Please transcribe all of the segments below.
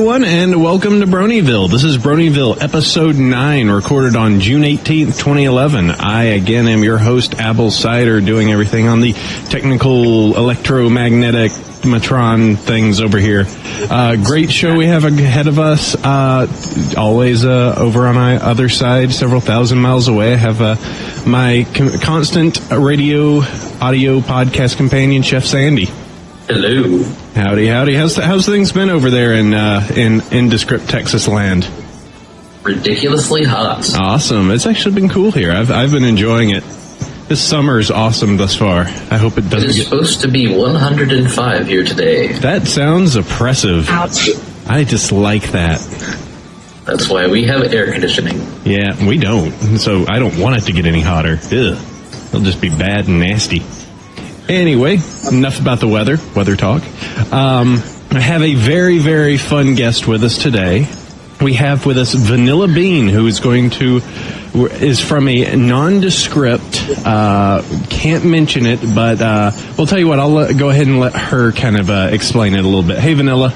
everyone, and welcome to Bronyville. This is Bronyville, episode 9, recorded on June 18th, 2011. I, again, am your host, Abel Sider, doing everything on the technical electromagnetic Matron things over here. Great show we have ahead of us. Always over on my other side, several thousand miles away, I have my constant radio audio podcast companion, Chef Sandy. Hello. Howdy, howdy. How's things been over there in indescript Texas land? Ridiculously hot. Awesome. It's actually been cool here. I've been enjoying it. This summer is awesome thus far. I hope it doesn't. It is supposed to be 105 here today. That sounds oppressive. Ouch. I just like that. That's why we have air conditioning. Yeah, we don't. So I don't want it to get any hotter. Ugh. It'll just be bad and nasty. Anyway, enough about the weather talk. I have a very, very fun guest with us today. We have with us Vanilla Bean, who is from a nondescript, can't mention it, but we'll tell you what, I'll go ahead and let her kind of explain it a little bit. Hey, Vanilla.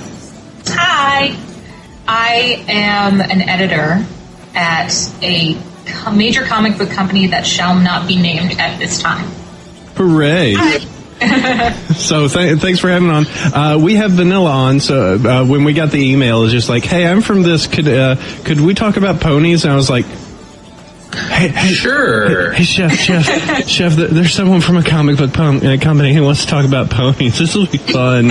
Hi. I am an editor at a major comic book company that shall not be named at this time. Hooray. So thanks for having on. We have Vanilla on, so when we got the email, it's just like, hey, I'm from this. Could we talk about ponies? And I was like, hey, sure. Hey, Chef, there's someone from a comic book company who wants to talk about ponies. This will be fun.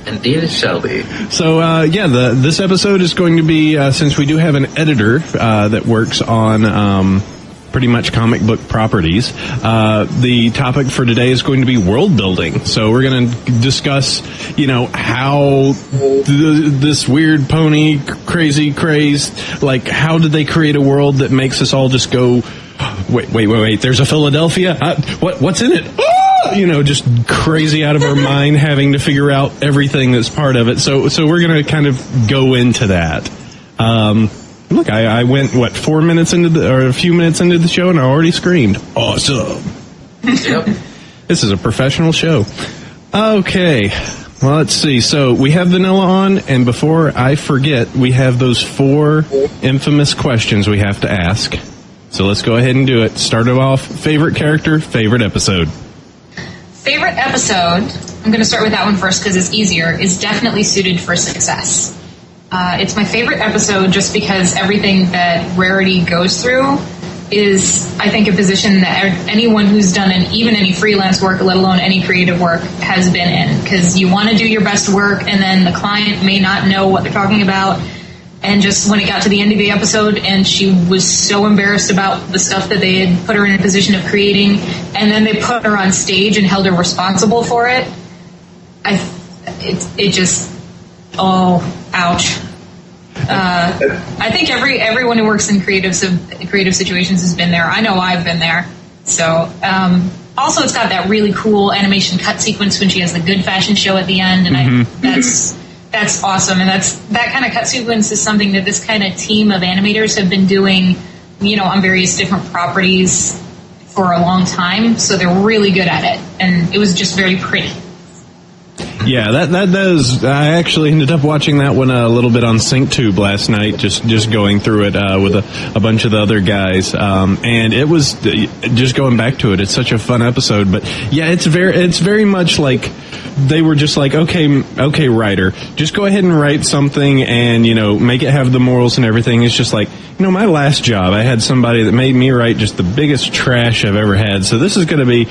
Indeed it shall be. So, this episode is going to be, since we do have an editor that works on pretty much comic book properties, the topic for today is going to be world building. So we're going to discuss, how this weird pony craze, like, how did they create a world that makes us all just go, wait, there's a Philadelphia? What's in it? Just crazy out of our mind, having to figure out everything that's part of it. So we're going to kind of go into that. Look, I went, a few minutes into the show, and I already screamed, awesome. Yep. This is a professional show. Okay, well, let's see. So we have Vanilla on, and before I forget, we have those 4 infamous questions we have to ask. So let's go ahead and do it. Start it off. Favorite character, favorite episode. Favorite episode, I'm going to start with that one first because it's easier, is definitely Suited for Success. It's my favorite episode just because everything that Rarity goes through is, I think, a position that anyone who's done even any freelance work, let alone any creative work, has been in. Because you want to do your best work, and then the client may not know what they're talking about. And just when it got to the end of the episode, and she was so embarrassed about the stuff that they had put her in a position of creating, and then they put her on stage and held her responsible for it, ouch. I think everyone who works in creative situations has been there. I know I've been there. So, also it's got that really cool animation cut sequence when she has the Good Fashion show at the end, and that's awesome. And that kind of cut sequence is something that this kind of team of animators have been doing, on various different properties for a long time. So they're really good at it, and it was just very pretty. Yeah, that does. I actually ended up watching that one a little bit on SyncTube last night, just going through it with a bunch of the other guys, and it was just going back to it. It's such a fun episode, but yeah, it's very much like they were just like, okay, writer, just go ahead and write something and make it have the morals and everything. It's just like, my last job, I had somebody that made me write just the biggest trash I've ever had. So this is going to be,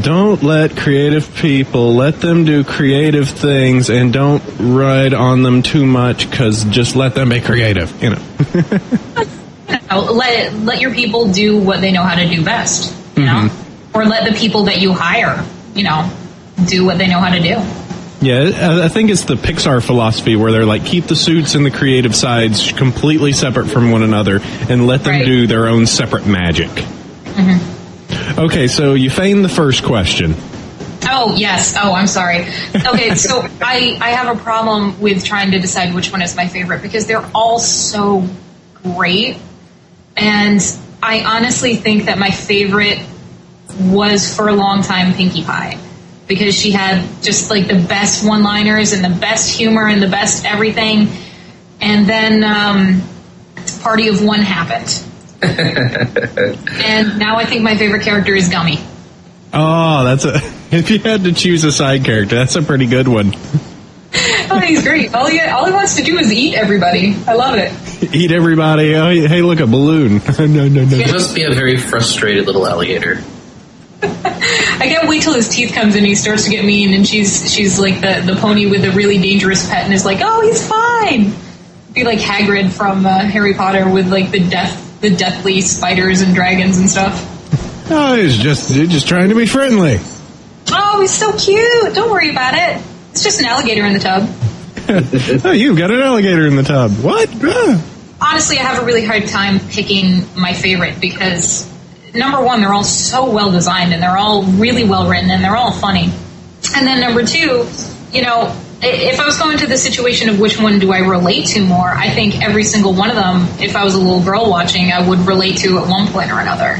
don't let creative people, let them do creative things and don't ride on them too much, because just let them be creative, Let your people do what they know how to do best, or let the people that you hire, do what they know how to do. Yeah, I think it's the Pixar philosophy where they're like, keep the suits and the creative sides completely separate from one another and let them do their own separate magic. Mm-hmm. Okay, so you feigned the first question. Oh, yes. Oh, I'm sorry. Okay, so I have a problem with trying to decide which one is my favorite because they're all so great. And I honestly think that my favorite was for a long time Pinkie Pie. because she had just like the best one-liners and the best humor and the best everything. And then Party of One happened. And now I think my favorite character is Gummy. Oh, if you had to choose a side character, that's a pretty good one. Oh, he's great. All he wants to do is eat everybody. I love it. Eat everybody. Oh, hey, look, a balloon. No. He must be a very frustrated little alligator. I can't wait till his teeth comes in and he starts to get mean, and she's like the pony with the really dangerous pet, and is like, oh, he's fine. Be like Hagrid from Harry Potter with like the deathly spiders and dragons and stuff. Oh, he's just trying to be friendly. Oh, he's so cute. Don't worry about it. It's just an alligator in the tub. Oh, you've got an alligator in the tub. What? Honestly, I have a really hard time picking my favorite because, number one, they're all so well designed and they're all really well written and they're all funny. And then number two, if I was going to the situation of which one do I relate to more, I think every single one of them, if I was a little girl watching, I would relate to at one point or another.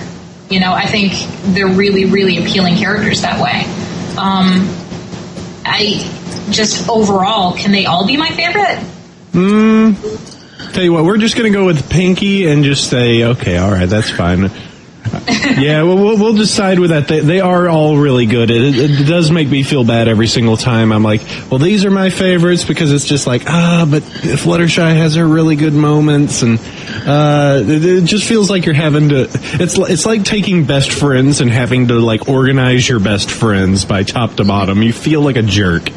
I think they're really, really appealing characters that way. Overall, can they all be my favorite? Tell you what, we're just going to go with Pinkie and just say, okay, all right, that's fine. Yeah, we'll decide with that. They are all really good. It does make me feel bad every single time. I'm like, well, these are my favorites because it's just like, but Fluttershy has her really good moments, and it just feels like you're having to. It's like taking best friends and having to like organize your best friends by top to bottom. You feel like a jerk.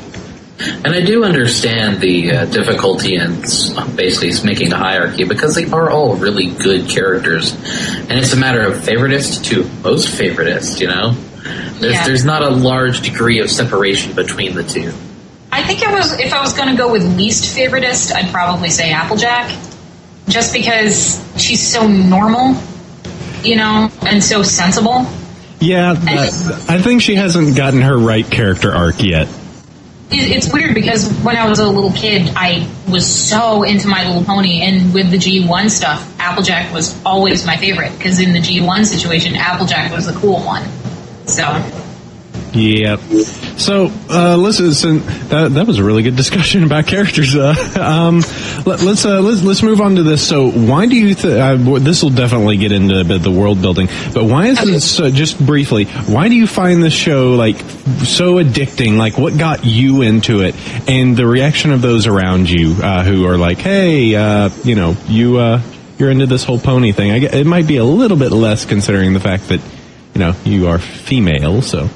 And I do understand the difficulty in basically making a hierarchy because they are all really good characters. And it's a matter of favoritist to most favoritist, There's not a large degree of separation between the two. I think if I was going to go with least favoritist, I'd probably say Applejack. Just because she's so normal, and so sensible. Yeah, I think she hasn't gotten her right character arc yet. It's weird because when I was a little kid, I was so into My Little Pony, and with the G1 stuff, Applejack was always my favorite because in the G1 situation, Applejack was the cool one. So. Yep. So, listen, that was a really good discussion about characters. Let's move on to this. So, why do you this will definitely get into a bit of the world building, but why is this, just briefly, why do you find this show, like, so addicting? Like, what got you into it? And the reaction of those around you, who are like, hey, you're into this whole pony thing. It might be a little bit less considering the fact that, you are female, so.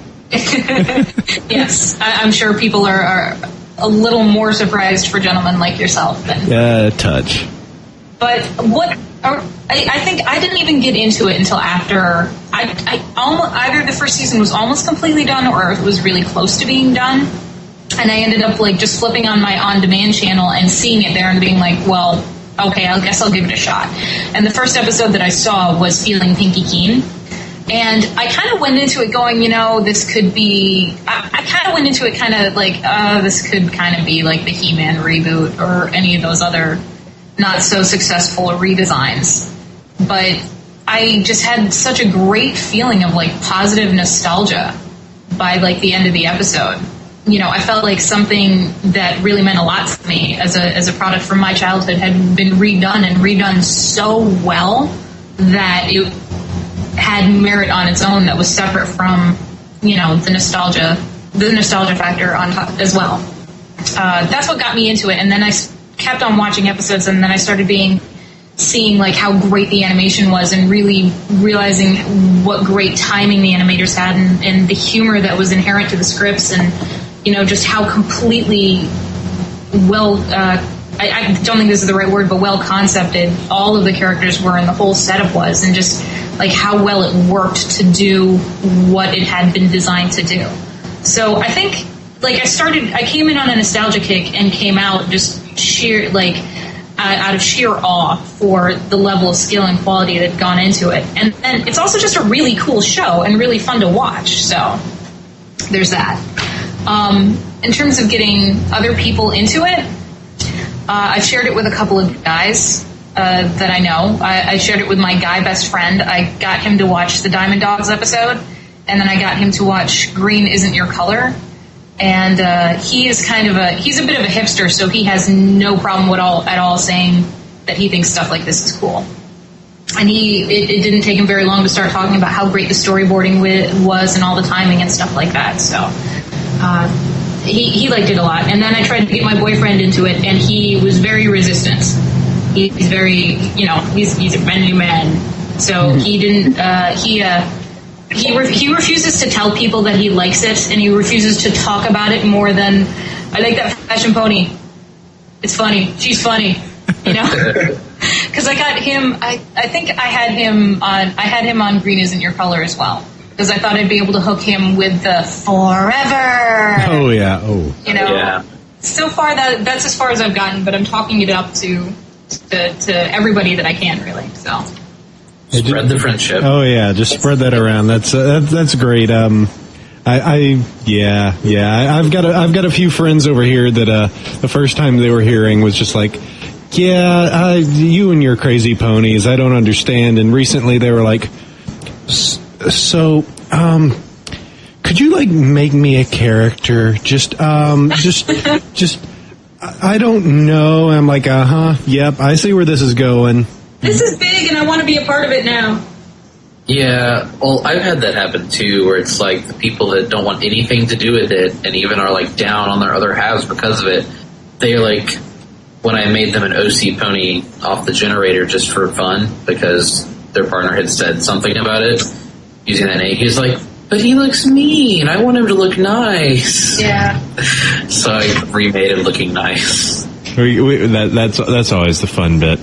Yes, I'm sure people are a little more surprised for gentlemen like yourself than touch. But I think I didn't even get into it until after either the first season was almost completely done or it was really close to being done, and I ended up like just flipping on my on-demand channel and seeing it there and being like, well, okay, I guess I'll give it a shot. And the first episode that I saw was Feeling Pinkie Keen. And I kind of went into it going, this could be... I kind of went into it kind of like, this could kind of be like the He-Man reboot or any of those other not-so-successful redesigns. But I just had such a great feeling of, like, positive nostalgia by, like, the end of the episode. I felt like something that really meant a lot to me as a product from my childhood had been redone so well that it had merit on its own that was separate from, the nostalgia factor on top as well. That's what got me into it, and then I kept on watching episodes, and then I started seeing like how great the animation was, and really realizing what great timing the animators had, and the humor that was inherent to the scripts, and just how completely well. I don't think this is the right word, but well concepted all of the characters were and the whole setup was, and just like how well it worked to do what it had been designed to do. So I think like I came in on a nostalgia kick and came out just out of sheer awe for the level of skill and quality that had gone into it. And it's also just a really cool show and really fun to watch. So there's that. In terms of getting other people into it, I've shared it with a couple of guys that I know. I shared it with my guy best friend. I got him to watch the Diamond Dogs episode, and then I got him to watch Green Isn't Your Color. And he is he's a bit of a hipster, so he has no problem at all saying that he thinks stuff like this is cool. And it didn't take him very long to start talking about how great the storyboarding was and all the timing and stuff like that. So he liked it a lot. And then I tried to get my boyfriend into it, and he was very resistant. He's very, he's a manly man. So he didn't, he refuses to tell people that he likes it, and he refuses to talk about it more than, I like that fashion pony. It's funny. She's funny. Because I got him, I think I had him on Green Isn't Your Color as well. Because I thought I'd be able to hook him with the forever. Oh, yeah. Oh. Yeah. So far, that's as far as I've gotten, but I'm talking it up to everybody that I can, really. So spread the friendship. Oh yeah, just spread that around. That's great. I've got a few friends over here that the first time they were hearing was just like, yeah, you and your crazy ponies, I don't understand. And recently they were like, so could you like make me a character? Just I don't know. I'm like, yep, I see where this is going. This is big, and I want to be a part of it now. Yeah, well, I've had that happen too, where it's like the people that don't want anything to do with it, and even are like down on their other halves because of it. They're like, when I made them an OC pony off the generator just for fun, because their partner had said something about it, using that name, he's like, but he looks mean. I want him to look nice. Yeah. So I remade him looking nice. That's always the fun bit.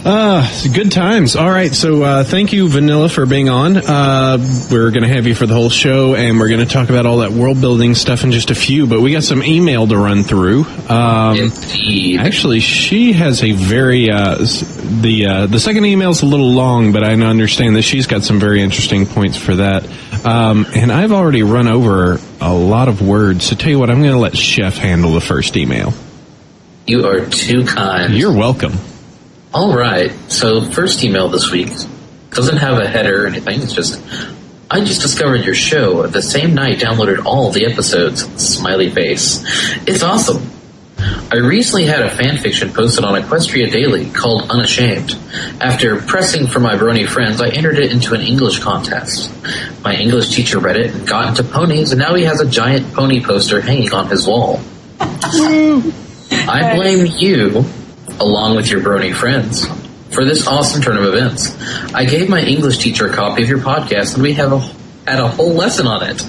Good times. All right, so thank you, Vanilla, for being on. We're going to have you for the whole show, and we're going to talk about all that world-building stuff in just a few, but we got some email to run through. Indeed. Actually, she has a very... the second email's a little long, but I understand that she's got some very interesting points for that. And I've already run over a lot of words, so tell you what, I'm going to let Chef handle the first email. You are too kind. You're welcome. All right, so first email this week doesn't have a header or anything. It's just, I just discovered your show the same night, downloaded all the episodes. Smiley face. It's awesome. I recently had a fanfiction posted on Equestria Daily called Unashamed. After pressing for my Brony friends, I entered it into an English contest. My English teacher read it and got into ponies, and now he has a giant pony poster hanging on his wall. I blame you, along with your Brony friends, for this awesome turn of events. I gave my English teacher a copy of your podcast, and we had a whole lesson on it.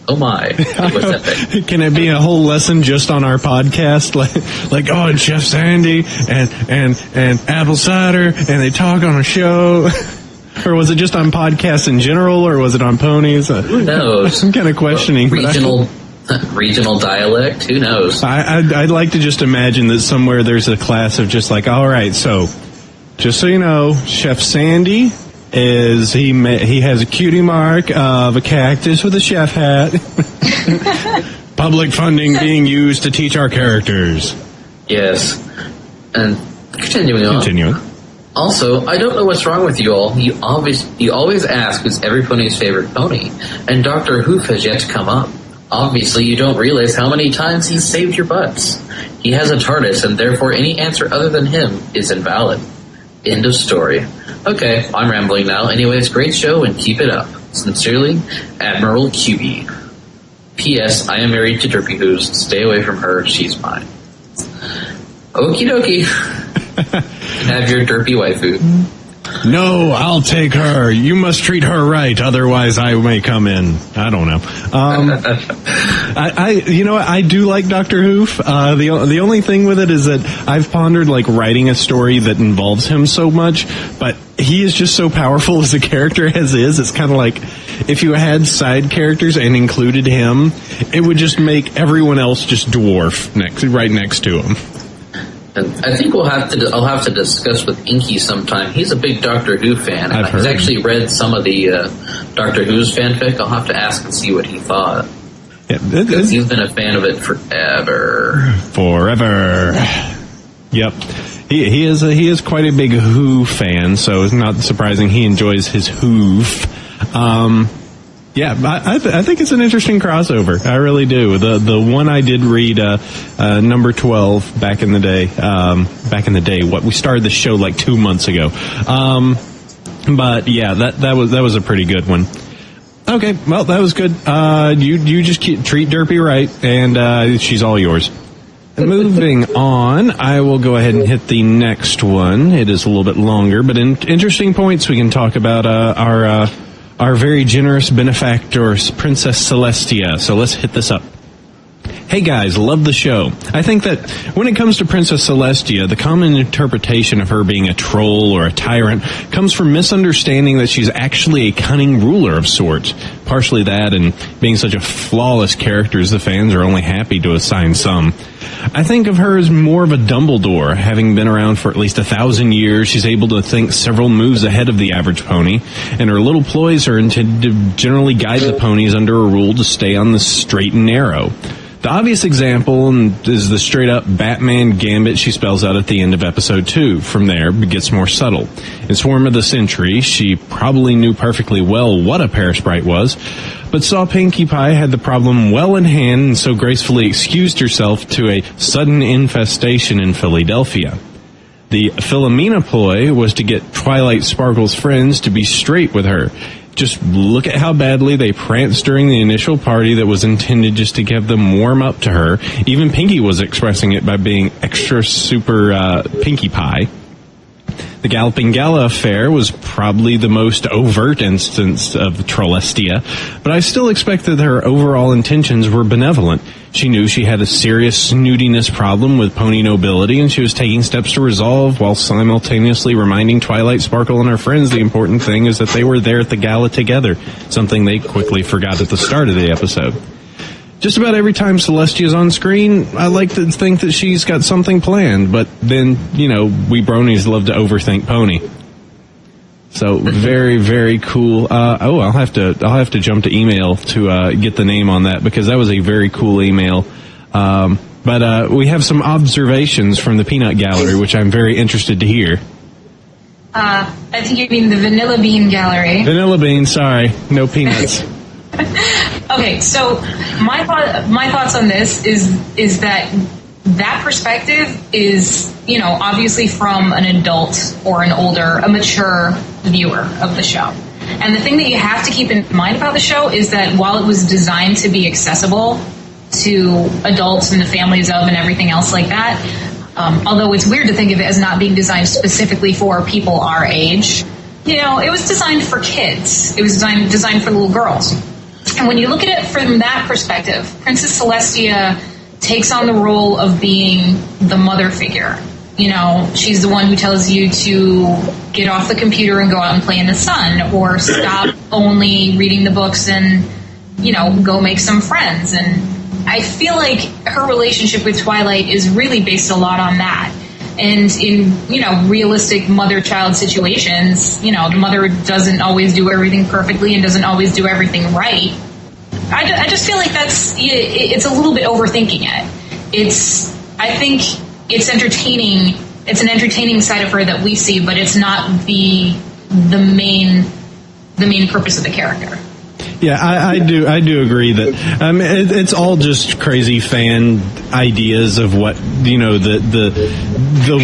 Oh my. It was epic. Can it be a whole lesson just on our podcast? Like and Chef Sandy and apple cider, and they talk on a show? Or was it just on podcasts in general, or was it on ponies? Who knows? I'm kind of questioning. Regional dialect, who knows? I'd like to just imagine that somewhere there's a class of just like, all right, so just so you know, Chef Sandy he has a cutie mark of a cactus with a chef hat. Public funding being used to teach our characters. Yes. And continuing on. Also, I don't know what's wrong with you all. You always ask who's every pony's favorite pony, and Dr. Hoof has yet to come up. Obviously, you don't realize how many times he's saved your butts. He has a TARDIS, and therefore any answer other than him is invalid. End of story. Okay, I'm rambling now. Anyways, great show, and keep it up. Sincerely, Admiral QB. P.S. I am married to Derpy Who's. Stay away from her. She's mine. Okie dokie. Have your derpy waifu. No, I'll take her. You must treat her right, otherwise I may come in. I don't know. I do like Dr. Hoof. The only thing with it is that I've pondered like writing a story that involves him so much, but he is just so powerful as a character as is. It's kind of like if you had side characters and included him, it would just make everyone else just dwarf right next to him. And I think I'll have to discuss with Pinkie sometime. He's a big Doctor Who fan. And he's actually read some of the Doctor Who's fanfic. I'll have to ask and see what he thought. Yeah, because he's been a fan of it forever. Yep. He is quite a big Who fan, so it's not surprising he enjoys his hoof. Yeah, I think it's an interesting crossover. I really do. The one I did read, number 12 back in the day. What we started the show like 2 months ago. But yeah, that was a pretty good one. Okay, well, that was good. You just treat Derpy right, and she's all yours. Moving on, I will go ahead and hit the next one. It is a little bit longer, but in interesting points we can talk about our very generous benefactor, Princess Celestia. So let's hit this up. Hey guys, love the show. I think that when it comes to Princess Celestia, the common interpretation of her being a troll or a tyrant comes from misunderstanding that she's actually a cunning ruler of sorts. Partially that, and being such a flawless character as the fans are only happy to assign some. I think of her as more of a Dumbledore. Having been around for at least 1,000 years, she's able to think several moves ahead of the average pony, and her little ploys are intended to generally guide the ponies under a rule to stay on the straight and narrow. The obvious example is the straight-up Batman gambit she spells out at the end of episode 2. From there, it gets more subtle. In Swarm of the Century, she probably knew perfectly well what a Parasprite was, but saw Pinkie Pie had the problem well in hand and so gracefully excused herself to a sudden infestation in Philadelphia. The Philomena ploy was to get Twilight Sparkle's friends to be straight with her. Just look at how badly they pranced during the initial party that was intended just to have them warm up to her. Even Pinkie was expressing it by being extra super Pinkie Pie. The Galloping Gala affair was probably the most overt instance of Celestia, but I still expect that her overall intentions were benevolent. She knew she had a serious snootiness problem with pony nobility, and she was taking steps to resolve while simultaneously reminding Twilight Sparkle and her friends the important thing is that they were there at the gala together, something they quickly forgot at the start of the episode. Just about every time Celestia's on screen, I like to think that she's got something planned, but then, we bronies love to overthink Pony. So very, very cool. I'll have to jump to email to get the name on that, because that was a very cool email. But we have some observations from the Peanut Gallery, which I'm very interested to hear. I think you mean the Vanilla Bean Gallery. Vanilla Bean, sorry, no peanuts. Okay, so my thoughts on this is that perspective is, obviously from an adult or a mature viewer of the show. And the thing that you have to keep in mind about the show is that while it was designed to be accessible to adults and the families of and everything else like that, although it's weird to think of it as not being designed specifically for people our age, it was designed for kids. It was designed for little girls. And when you look at it from that perspective, Princess Celestia takes on the role of being the mother figure. She's the one who tells you to get off the computer and go out and play in the sun, or stop only reading the books and, go make some friends. And I feel like her relationship with Twilight is really based a lot on that. And in, realistic mother-child situations, the mother doesn't always do everything perfectly and doesn't always do everything right. I just feel like it's a little bit overthinking it. I think it's entertaining. It's an entertaining side of her that we see, but it's not the main purpose of the character. Yeah, I do agree that it's all just crazy fan ideas of what the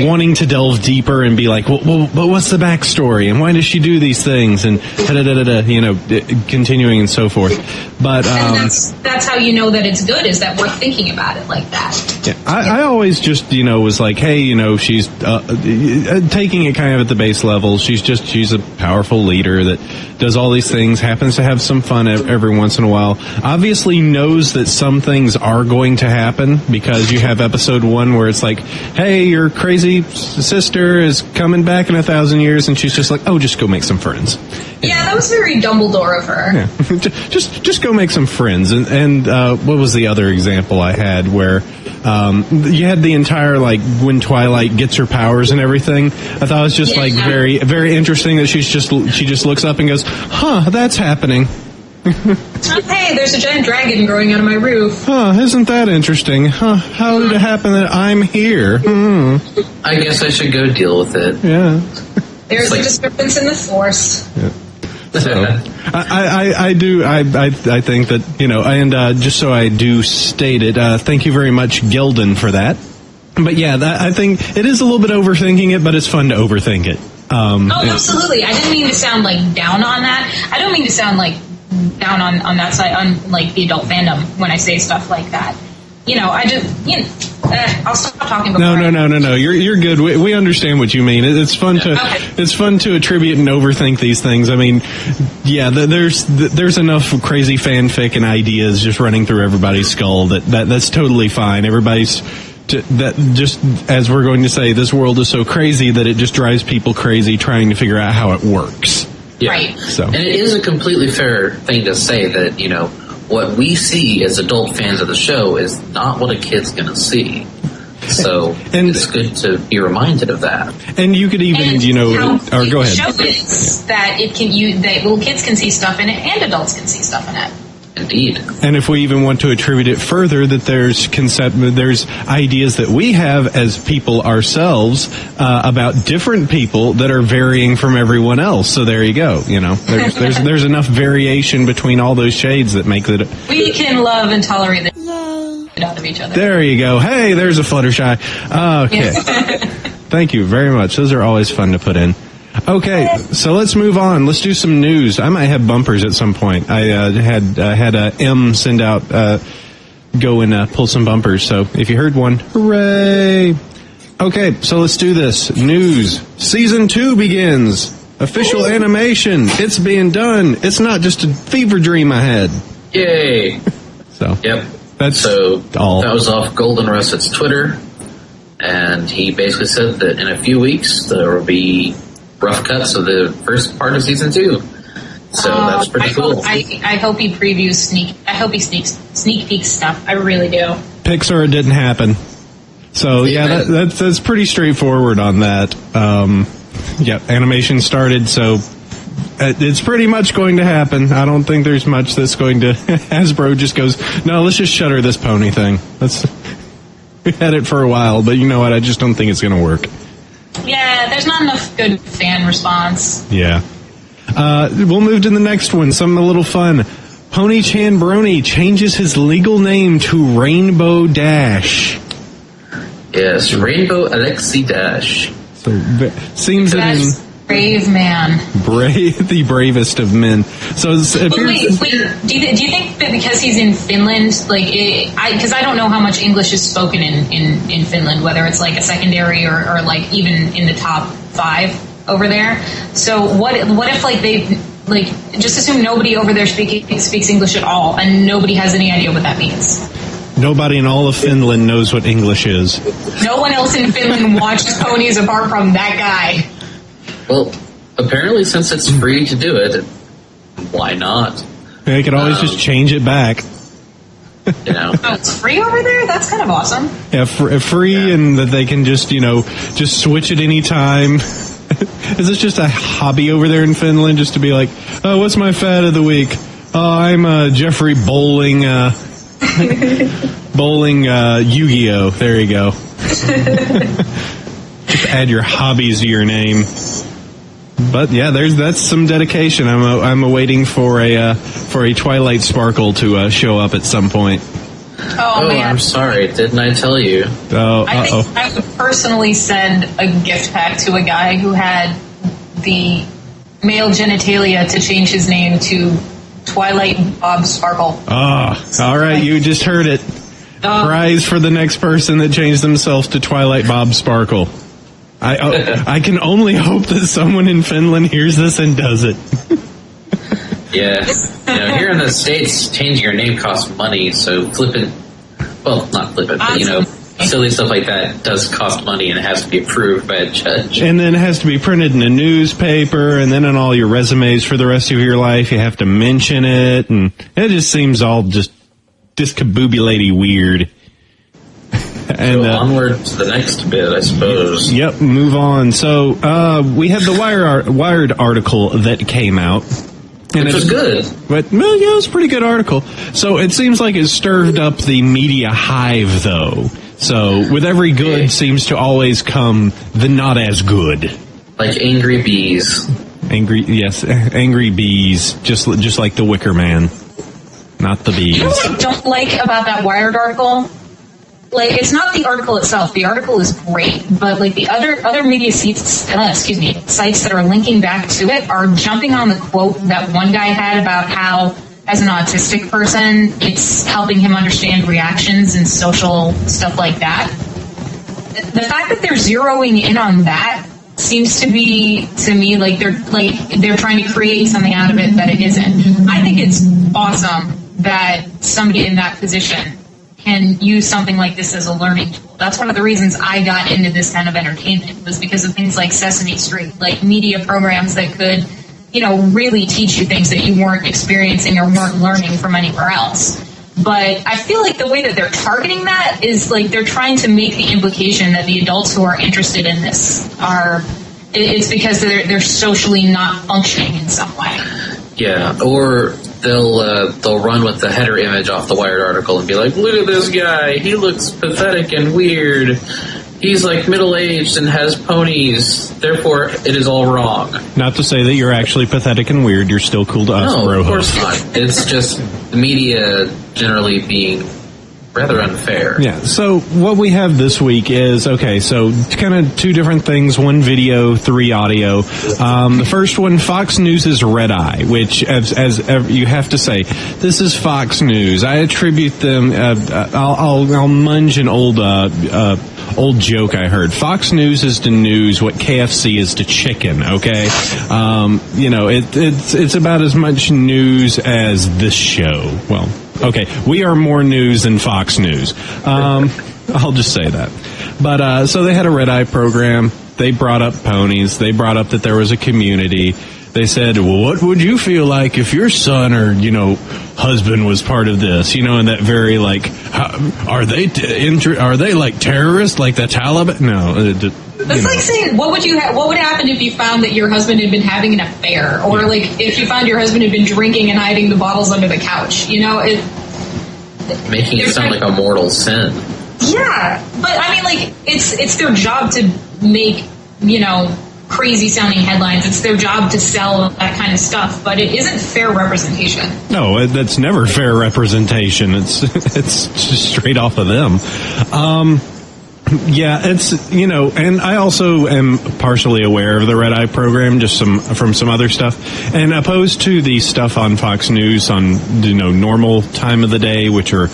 wanting to delve deeper and be like, well, but what's the backstory and why does she do these things and continuing and so forth. But and that's how you know that it's good, is that we're thinking about it like that. Yeah, I always just was like, hey, she's taking it kind of at the base level. She's a powerful leader that does all these things, happens to have some fun every once in a while. Obviously knows that some things are going to happen, because you have episode 1 where it's like, hey, your crazy sister is coming back in 1,000 years, and she's just like, oh, just go make some friends. Yeah, that was very Dumbledore of her. Yeah. just go make some friends. And what was the other example I had where you had the entire, when Twilight gets her powers and everything. I thought it was just very, very interesting that she just looks up and goes, huh, that's happening. Hey, there's a giant dragon growing out of my roof. Huh, isn't that interesting? Huh, how did it happen that I'm here? I guess I should go deal with it. Yeah. There's a disturbance in the Force. Yeah. So I think that, and just so I do state it, thank you very much, Gildan, for that. But yeah, I think it is a little bit overthinking it, but it's fun to overthink it. Absolutely. I didn't mean to sound like down on that. I don't mean to sound like down on that side, on like the adult fandom when I say stuff like that. I'll stop talking. No. You're good. We understand what you mean. It's fun to attribute and overthink these things. I mean, yeah, there's enough crazy fanfic and ideas just running through everybody's skull that's totally fine. Everybody's that just, as we're going to say, this world is so crazy that it just drives people crazy trying to figure out how it works. Yeah. Right. So, and it is a completely fair thing to say that what we see as adult fans of the show is not what a kid's going to see. So it's good to be reminded of that. And you could even, go ahead. Show is that that little kids can see stuff in it and adults can see stuff in it. Indeed. And if we even want to attribute it further, that there's ideas that we have as people ourselves about different people that are varying from everyone else. So there you go. There's enough variation between all those shades that make it. We can love and tolerate the out of each other. There you go. Hey, there's a Fluttershy. Okay. Thank you very much. Those are always fun to put in. Okay, so let's move on. Let's do some news. I might have bumpers at some point. I had M send out, go and pull some bumpers. So if you heard one, hooray! Okay, so let's do this. News. Season 2 begins. Official animation. It's being done. It's not just a fever dream I had. Yay! So yep. That's all. That was off Golden Russet's Twitter, and he basically said that in a few weeks there will be rough cuts of the first part of season 2. So that's pretty cool. I hope he previews sneak peek stuff. I really do. Pics or it didn't happen. So yeah, that's pretty straightforward on that. Animation started, so it's pretty much going to happen. I don't think there's much that's going to. Hasbro just goes, no, let's just shutter this pony thing. We had it for a while, but you know what? I just don't think it's going to work. Yeah, there's not enough good fan response. Yeah. We'll move to the next one. Something a little fun. Pony-chan Brony changes his legal name to Rainbow Dash. Yes, Rainbow Alexi Dash. So, seems that brave man. The bravest of men. So wait. Do you think that because he's in Finland, because I don't know how much English is spoken in Finland, whether it's like a secondary or like even in the top 5 over there. So what if they just assume nobody over there speaks English at all, and nobody has any idea what that means? Nobody in all of Finland knows what English is. No one else in Finland watches ponies apart from that guy. Well, apparently since it's free to do it, why not? They could always just change it back. Oh, it's free over there? That's kind of awesome. Yeah, free, and that they can just switch at any time. Is this just a hobby over there in Finland, just to be like, oh, what's my fad of the week? Oh, I'm Jeffrey Bowling Yu-Gi-Oh! There you go. Just add your hobbies to your name. But yeah, that's some dedication. I'm awaiting for a Twilight Sparkle to show up at some point. Oh man, I'm sorry. Didn't I tell you? Oh, I think I would personally send a gift pack to a guy who had the male genitalia to change his name to Twilight Bob Sparkle. All right, you just heard it. Prize for the next person that changed themselves to Twilight Bob Sparkle. I can only hope that someone in Finland hears this and does it. Yeah. Here in the States, changing your name costs money, so not flippant, but silly stuff like that does cost money, and it has to be approved by a judge. And then it has to be printed in a newspaper, and then on all your resumes for the rest of your life, you have to mention it, and it just seems all just discombobulated weird. And so onward to the next bit, I suppose. Yep, move on. So we had the Wired article that came out. And it was good. But, well, yeah, it was a pretty good article. So it seems like it stirred up the media hive, though. So with every good seems to always come the not as good. Like angry bees. angry bees, just like the Wicker Man, not the bees. You know what I don't like about that Wired article? Like, it's not the article itself. The article is great, but like the other media sites that are linking back to it are jumping on the quote that one guy had about how, as an autistic person, it's helping him understand reactions and social stuff like that. The fact that they're zeroing in on that seems to be, to me, like they're trying to create something out of it that it isn't. I think it's awesome that somebody in that position can use something like this as a learning tool. That's one of the reasons I got into this kind of entertainment, was because of things like Sesame Street, like media programs that could, really teach you things that you weren't experiencing or weren't learning from anywhere else. But I feel like the way that they're targeting that is like they're trying to make the implication that the adults who are interested in this it's because they're socially not functioning in some way. Yeah, or they'll run with the header image off the Wired article and be like, look at this guy, he looks pathetic and weird. He's like middle-aged and has ponies, therefore it is all wrong. Not to say that you're actually pathetic and weird, you're still cool to us, bro. No, of course not. It's just the media generally being rather unfair. Yeah, so what we have this week is, so kind of two different things, one video, 3 audio. The first one, Fox News' Red Eye, which, as you have to say, this is Fox News. I attribute them, I'll munge an old joke I heard. Fox News is to news what KFC is to chicken, okay? It's about as much news as this show. Well, okay, we are more news than Fox News. I'll just say that. But, so they had a Red Eye program. They brought up ponies. They brought up that there was a community. They said, well, what would you feel like if your son or, husband was part of this? And that very, are they like terrorists, like the Taliban? No. That's like saying, what would happen if you found that your husband had been having an affair? Or, if you found your husband had been drinking and hiding the bottles under the couch? Making it sound like a mortal sin. Yeah, but, it's their job to make, crazy sounding headlines. It's their job to sell that kind of stuff, but it isn't fair representation. No, that's never fair representation. It's just straight off of them. Yeah, it's, and I also am partially aware of the Red Eye program, just from some other stuff, and opposed to the stuff on Fox News on, normal time of the day, which are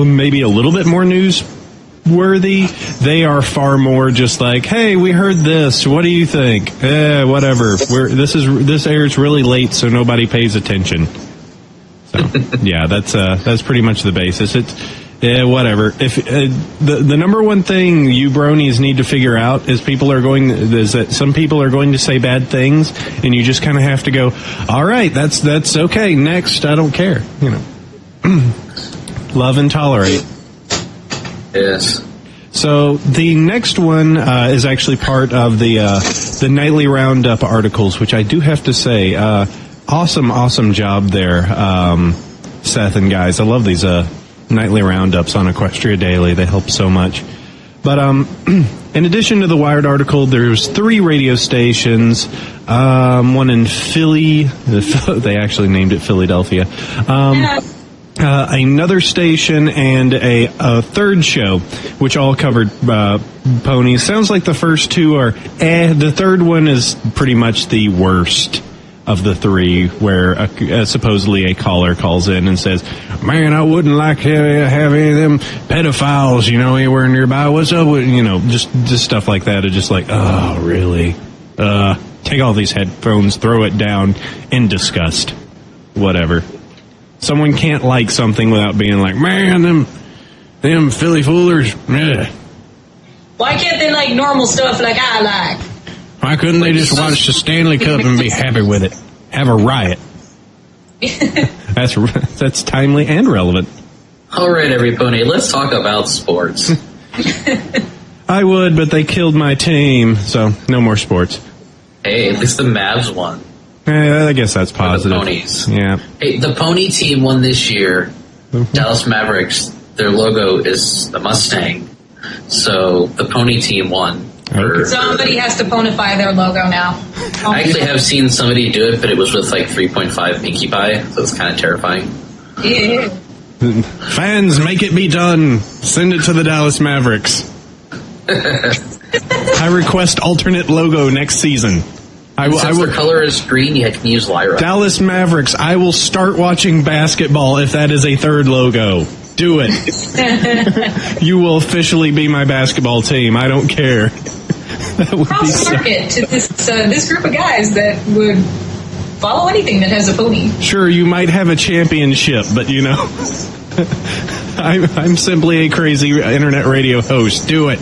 maybe a little bit more newsworthy. They are far more just like, hey, we heard this. What do you think? Whatever. This airs really late, so nobody pays attention. So, yeah, that's pretty much the basis. Whatever. If the number one thing you bronies need to figure out is that some people are going to say bad things, and you just kind of have to go, all right, that's okay. Next, I don't care. Love and tolerate. Yes. So the next one is actually part of the nightly roundup articles, which I do have to say, awesome job there, Seth and guys. I love these nightly roundups on Equestria Daily. They help so much. But in addition to the Wired article, there's 3 radio stations, one in Philly. They actually named it Philadelphia. Another station and a third show, which all covered ponies. Sounds like the first 2 are the third one is pretty much the worst of the 3, where supposedly a caller calls in and says, man, I wouldn't like to have any of them pedophiles, anywhere nearby. What's up with, just stuff like that. It's just like, oh, really? Take all these headphones, throw it down in disgust. Whatever. Someone can't like something without being like, man, them Philly foolers. Ugh. Why can't they like normal stuff like I like? Why couldn't they just watch the Stanley Cup and be happy with it? Have a riot. That's timely and relevant. All right, every pony, let's talk about sports. I would, but they killed my team, so no more sports. Hey, at least the Mavs won. I guess that's positive. The ponies. Yeah. Hey, the pony team won this year. Mm-hmm. Dallas Mavericks, their logo is the Mustang. So the pony team won. Okay. Somebody has to ponify their logo now. I actually have seen somebody do it, but it was with like 3.5 Pinkie Pie, so it's kind of terrifying. Yeah. Fans, make it be done. Send it to the Dallas Mavericks. I request alternate logo next season. Since the color is green, you can use Lyra. Dallas Mavericks, I will start watching basketball if that is a third logo. Do it. You will officially be my basketball team. I don't care. That would be so... market to this group of guys that would follow anything that has a pony. Sure, you might have a championship, but you know, I'm simply a crazy internet radio host. Do it.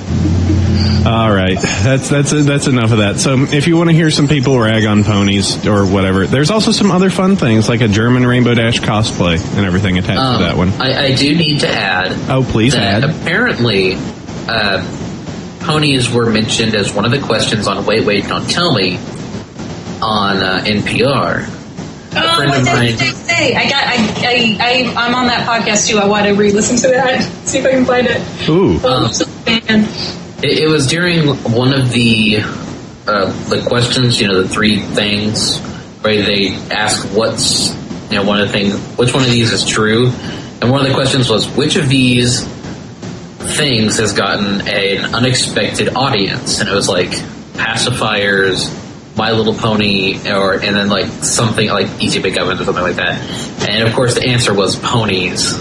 All right, that's enough of that. So, if you want to hear some people rag on ponies or whatever, there's also some other fun things like a German Rainbow Dash cosplay and everything attached to that one. I do need to add. Oh, please add. Apparently, ponies were mentioned as one of the questions on Wait, Don't Tell Me on NPR. Oh, what did they say? I'm on that podcast too. I want to re-listen to that. See if I can find it. Ooh. It was during one of the questions, the three things, where they ask what's, one of the things, which one of these is true, and one of the questions was, which of these things has gotten an unexpected audience? And it was like pacifiers, My Little Pony, and then like something like Easy Big Ovens or something like that. And of course the answer was ponies.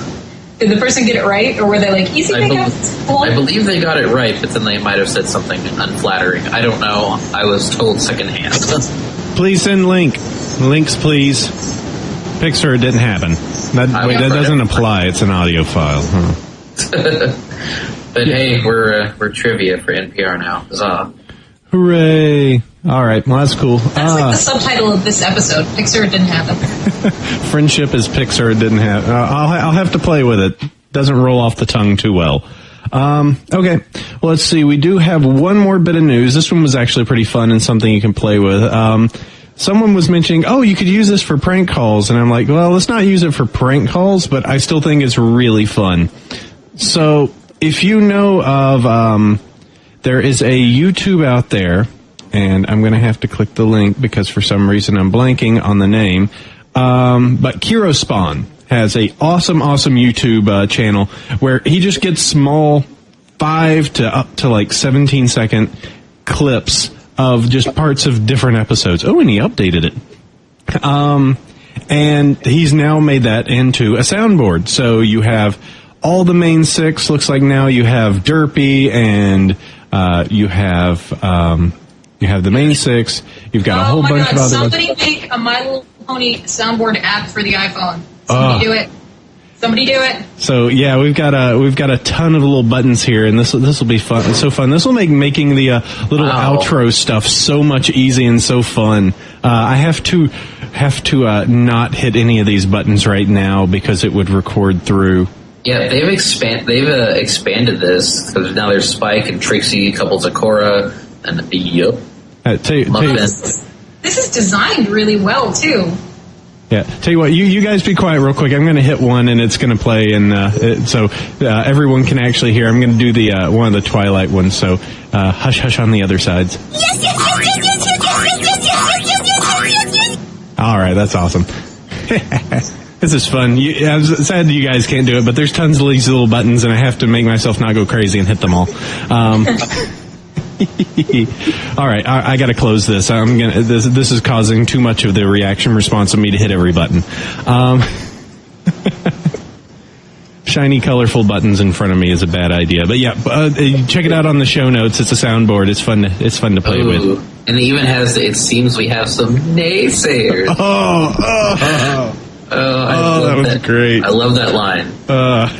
Did the person get it right, or were they like, Easy Big Ovens? I believe they got it right, but then they might have said something unflattering. I don't know. I was told secondhand. Please send links, please. Pixar, it didn't happen. That doesn't apply. It's an audio file. Huh? But hey, we're trivia for NPR now. Huzzah. Hooray! All right, well that's cool. That's like the subtitle of this episode. Pixar, it didn't happen. Friendship is Pixar, it didn't happen. I'll have to play with it. Doesn't roll off the tongue too well. Okay, well let's see. We do have one more bit of news. This one was actually pretty fun and something you can play with. Someone was mentioning, you could use this for prank calls, and I'm like, well, let's not use it for prank calls, but I still think it's really fun. So, if you know of, there is a YouTube out there, and I'm going to have to click the link because for some reason I'm blanking on the name, but Kiro Spawn has a awesome YouTube channel where he just gets small 5 to up to like 17 second clips of just parts of different episodes. Oh, and he updated it. And he's now made that into a soundboard. So you have all the main 6. Looks like now you have Derpy and you have the main 6. You've got a whole bunch of other somebody ones. Make a My Little Pony soundboard app for the iPhone. Somebody do it. So yeah, we've got a ton of little buttons here, and this will be fun. It's so fun. This will make making the little outro stuff so much easy and so fun. I have to not hit any of these buttons right now because it would record through. Yeah, they've expanded this because now there's Spike and Trixie, couple Zakora, and yup. This is designed really well too. Yeah, tell you what, you guys be quiet real quick. I'm going to hit one and it's going to play, and so everyone can actually hear. I'm going to do the one of the Twilight ones. So hush, hush on the other sides. All right, that's awesome. This is fun. I'm sad you guys can't do it, but there's tons of these little buttons, and I have to make myself not go crazy and hit them all. All right, I got to close this. This is causing too much of the reaction response of me to hit every button. Shiny, colorful buttons in front of me is a bad idea. But yeah, check it out on the show notes. It's a soundboard. It's fun to play with. And it even has. It seems we have some naysayers. That was great. I love that line.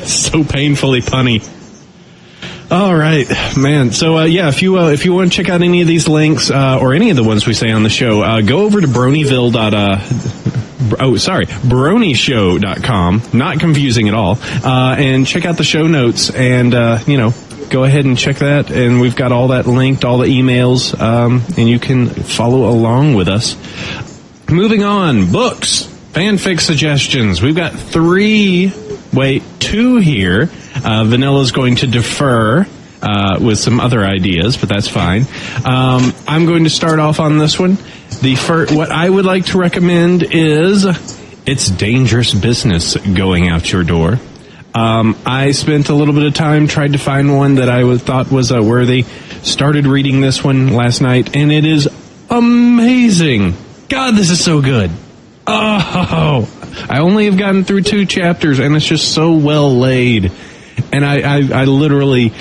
So painfully punny. All right, man. So, if you want to check out any of these links, or any of the ones we say on the show, go over to Bronyville.com, not confusing at all, and check out the show notes and, go ahead and check that. And we've got all that linked, all the emails, and you can follow along with us. Moving on, books, fanfic suggestions. We've got 2 here. Vanilla's going to defer with some other ideas, but that's fine. I'm going to start off on this one. What I would like to recommend is It's Dangerous Business Going Out Your Door. I spent a little bit of time, tried to find one that I thought was worthy. Started reading this one last night, and it is amazing. God, this is so good. Oh, I only have gotten through 2 chapters, and it's just so well laid. And I literally,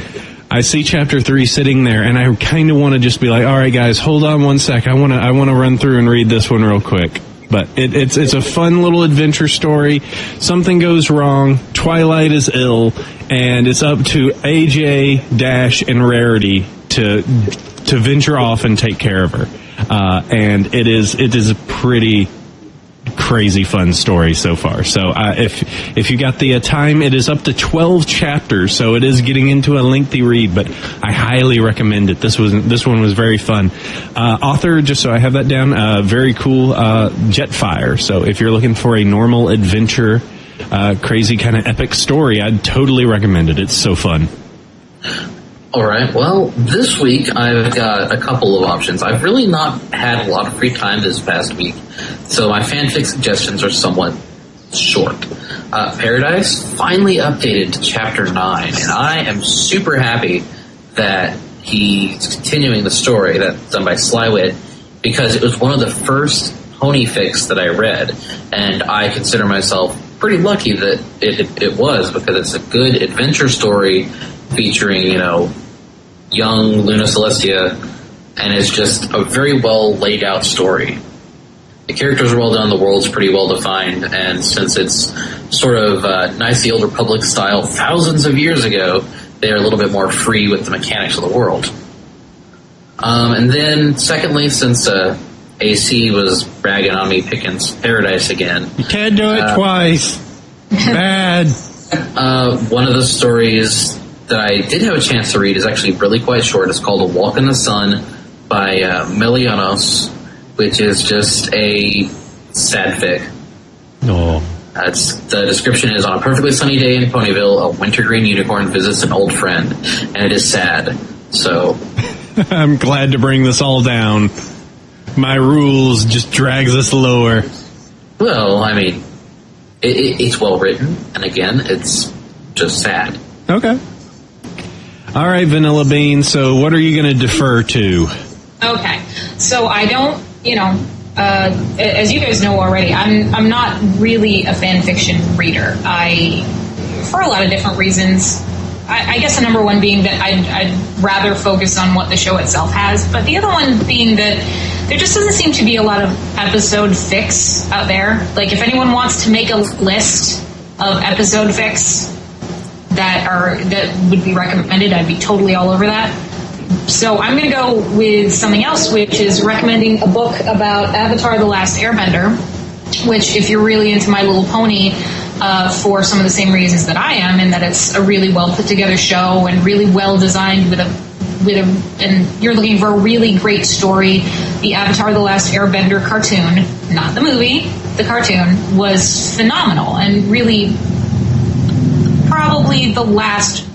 I see chapter 3 sitting there, and I kind of want to just be like, all right, guys, hold on one sec. I want to run through and read this one real quick. But it's a fun little adventure story. Something goes wrong. Twilight is ill, and it's up to AJ, Dash, and Rarity to venture off and take care of her. And it is a pretty crazy fun story so far. So if you got the time, it is up to 12 chapters, so it is getting into a lengthy read, but I highly recommend it. This one was very fun. Author, just so I have that down, very cool, Jetfire. So if you're looking for a normal adventure, crazy kind of epic story, I'd totally recommend it. It's so fun. All right. Well, this week I've got a couple of options. I've really not had a lot of free time this past week, so my fanfic suggestions are somewhat short. Paradise finally updated to Chapter 9, and I am super happy that he's continuing the story that's done by Slywit, because it was one of the first pony fics that I read, and I consider myself pretty lucky that it was, because it's a good adventure story featuring, young Luna Celestia, and it's just a very well laid out story. The characters are well done, the world's pretty well defined, and since it's sort of Knights of the Old Republic style thousands of years ago, they're a little bit more free with the mechanics of the world. And then, secondly, since AC was bragging on me picking Paradise again. You can't do it twice. Bad. One of the stories that I did have a chance to read is actually really quite short. It's called A Walk in the Sun by Melianos, which is just a sad fic. Oh. The description is, on a perfectly sunny day in Bronyville, a wintergreen unicorn visits an old friend, and it is sad. So I'm glad to bring this all down. My rules just drags us lower. Well, I mean, it's well written, and again, it's just sad. Okay. All right, Vanilla Bean, so what are you going to defer to? Okay, so I don't, as you guys know already, I'm not really a fan fiction reader. For a lot of different reasons. I guess the number one being that I'd rather focus on what the show itself has, but the other one being that there just doesn't seem to be a lot of episode fics out there. Like, if anyone wants to make a list of episode fics that would be recommended, I'd be totally all over that. So I'm going to go with something else, which is recommending a book about Avatar: The Last Airbender, which, if you're really into My Little Pony, for some of the same reasons that I am, in that it's a really well put together show and really well designed and you're looking for a really great story. The Avatar: The Last Airbender cartoon, not the movie, the cartoon, was phenomenal and really probably the last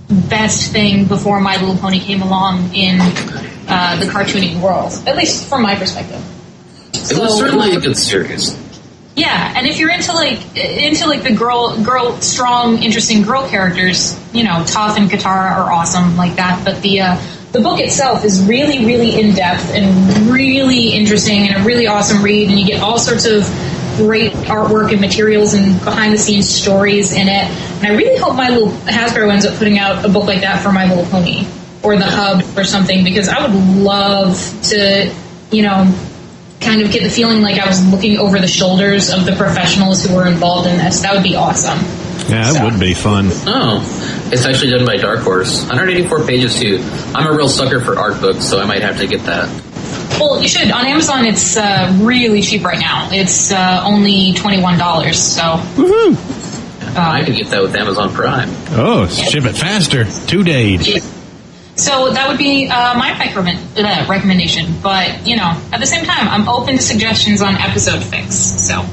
best thing before My Little Pony came along in the cartooning world, at least from my perspective. It was certainly a good series. Yeah, and if you're into the girl, strong, interesting girl characters, Toph and Katara are awesome like that. But the book itself is really, really in depth and really interesting and a really awesome read. And you get all sorts of great artwork and materials and behind the scenes stories in it. And I really hope Hasbro ends up putting out a book like that for My Little Pony or the Hub or something, because I would love to, kind of get the feeling like I was looking over the shoulders of the professionals who were involved in this. That would be awesome. Yeah, that would be fun. Oh, it's actually done by Dark Horse. 184 pages, too. I'm a real sucker for art books, so I might have to get that. Well, you should. On Amazon, it's really cheap right now. It's only $21, so... Woohoo! I could get that with Amazon Prime. Oh, ship it faster. 2 days. Yeah. So that would be my recommendation. But, at the same time, I'm open to suggestions on episode fics. So,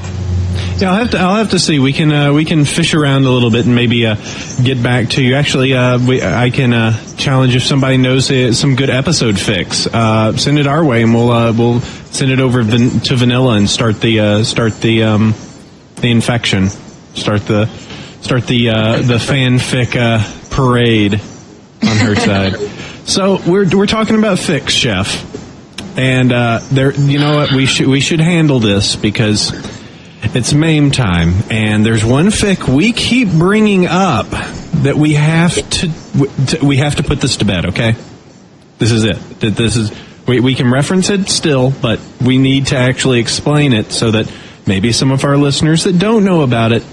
Yeah, I'll have to see. We can fish around a little bit and maybe get back to you. Actually, I can challenge if somebody knows some good episode fix. Send it our way, and we'll send it over to Vanilla and start the infection. Start the fanfic parade on her side. So we're talking about fics, Chef, and you know what, we should handle this because it's meme time, and there's one fic we keep bringing up that we have to put this to bed. Okay, this is it. We can reference it still, but we need to actually explain it so that maybe some of our listeners that don't know about it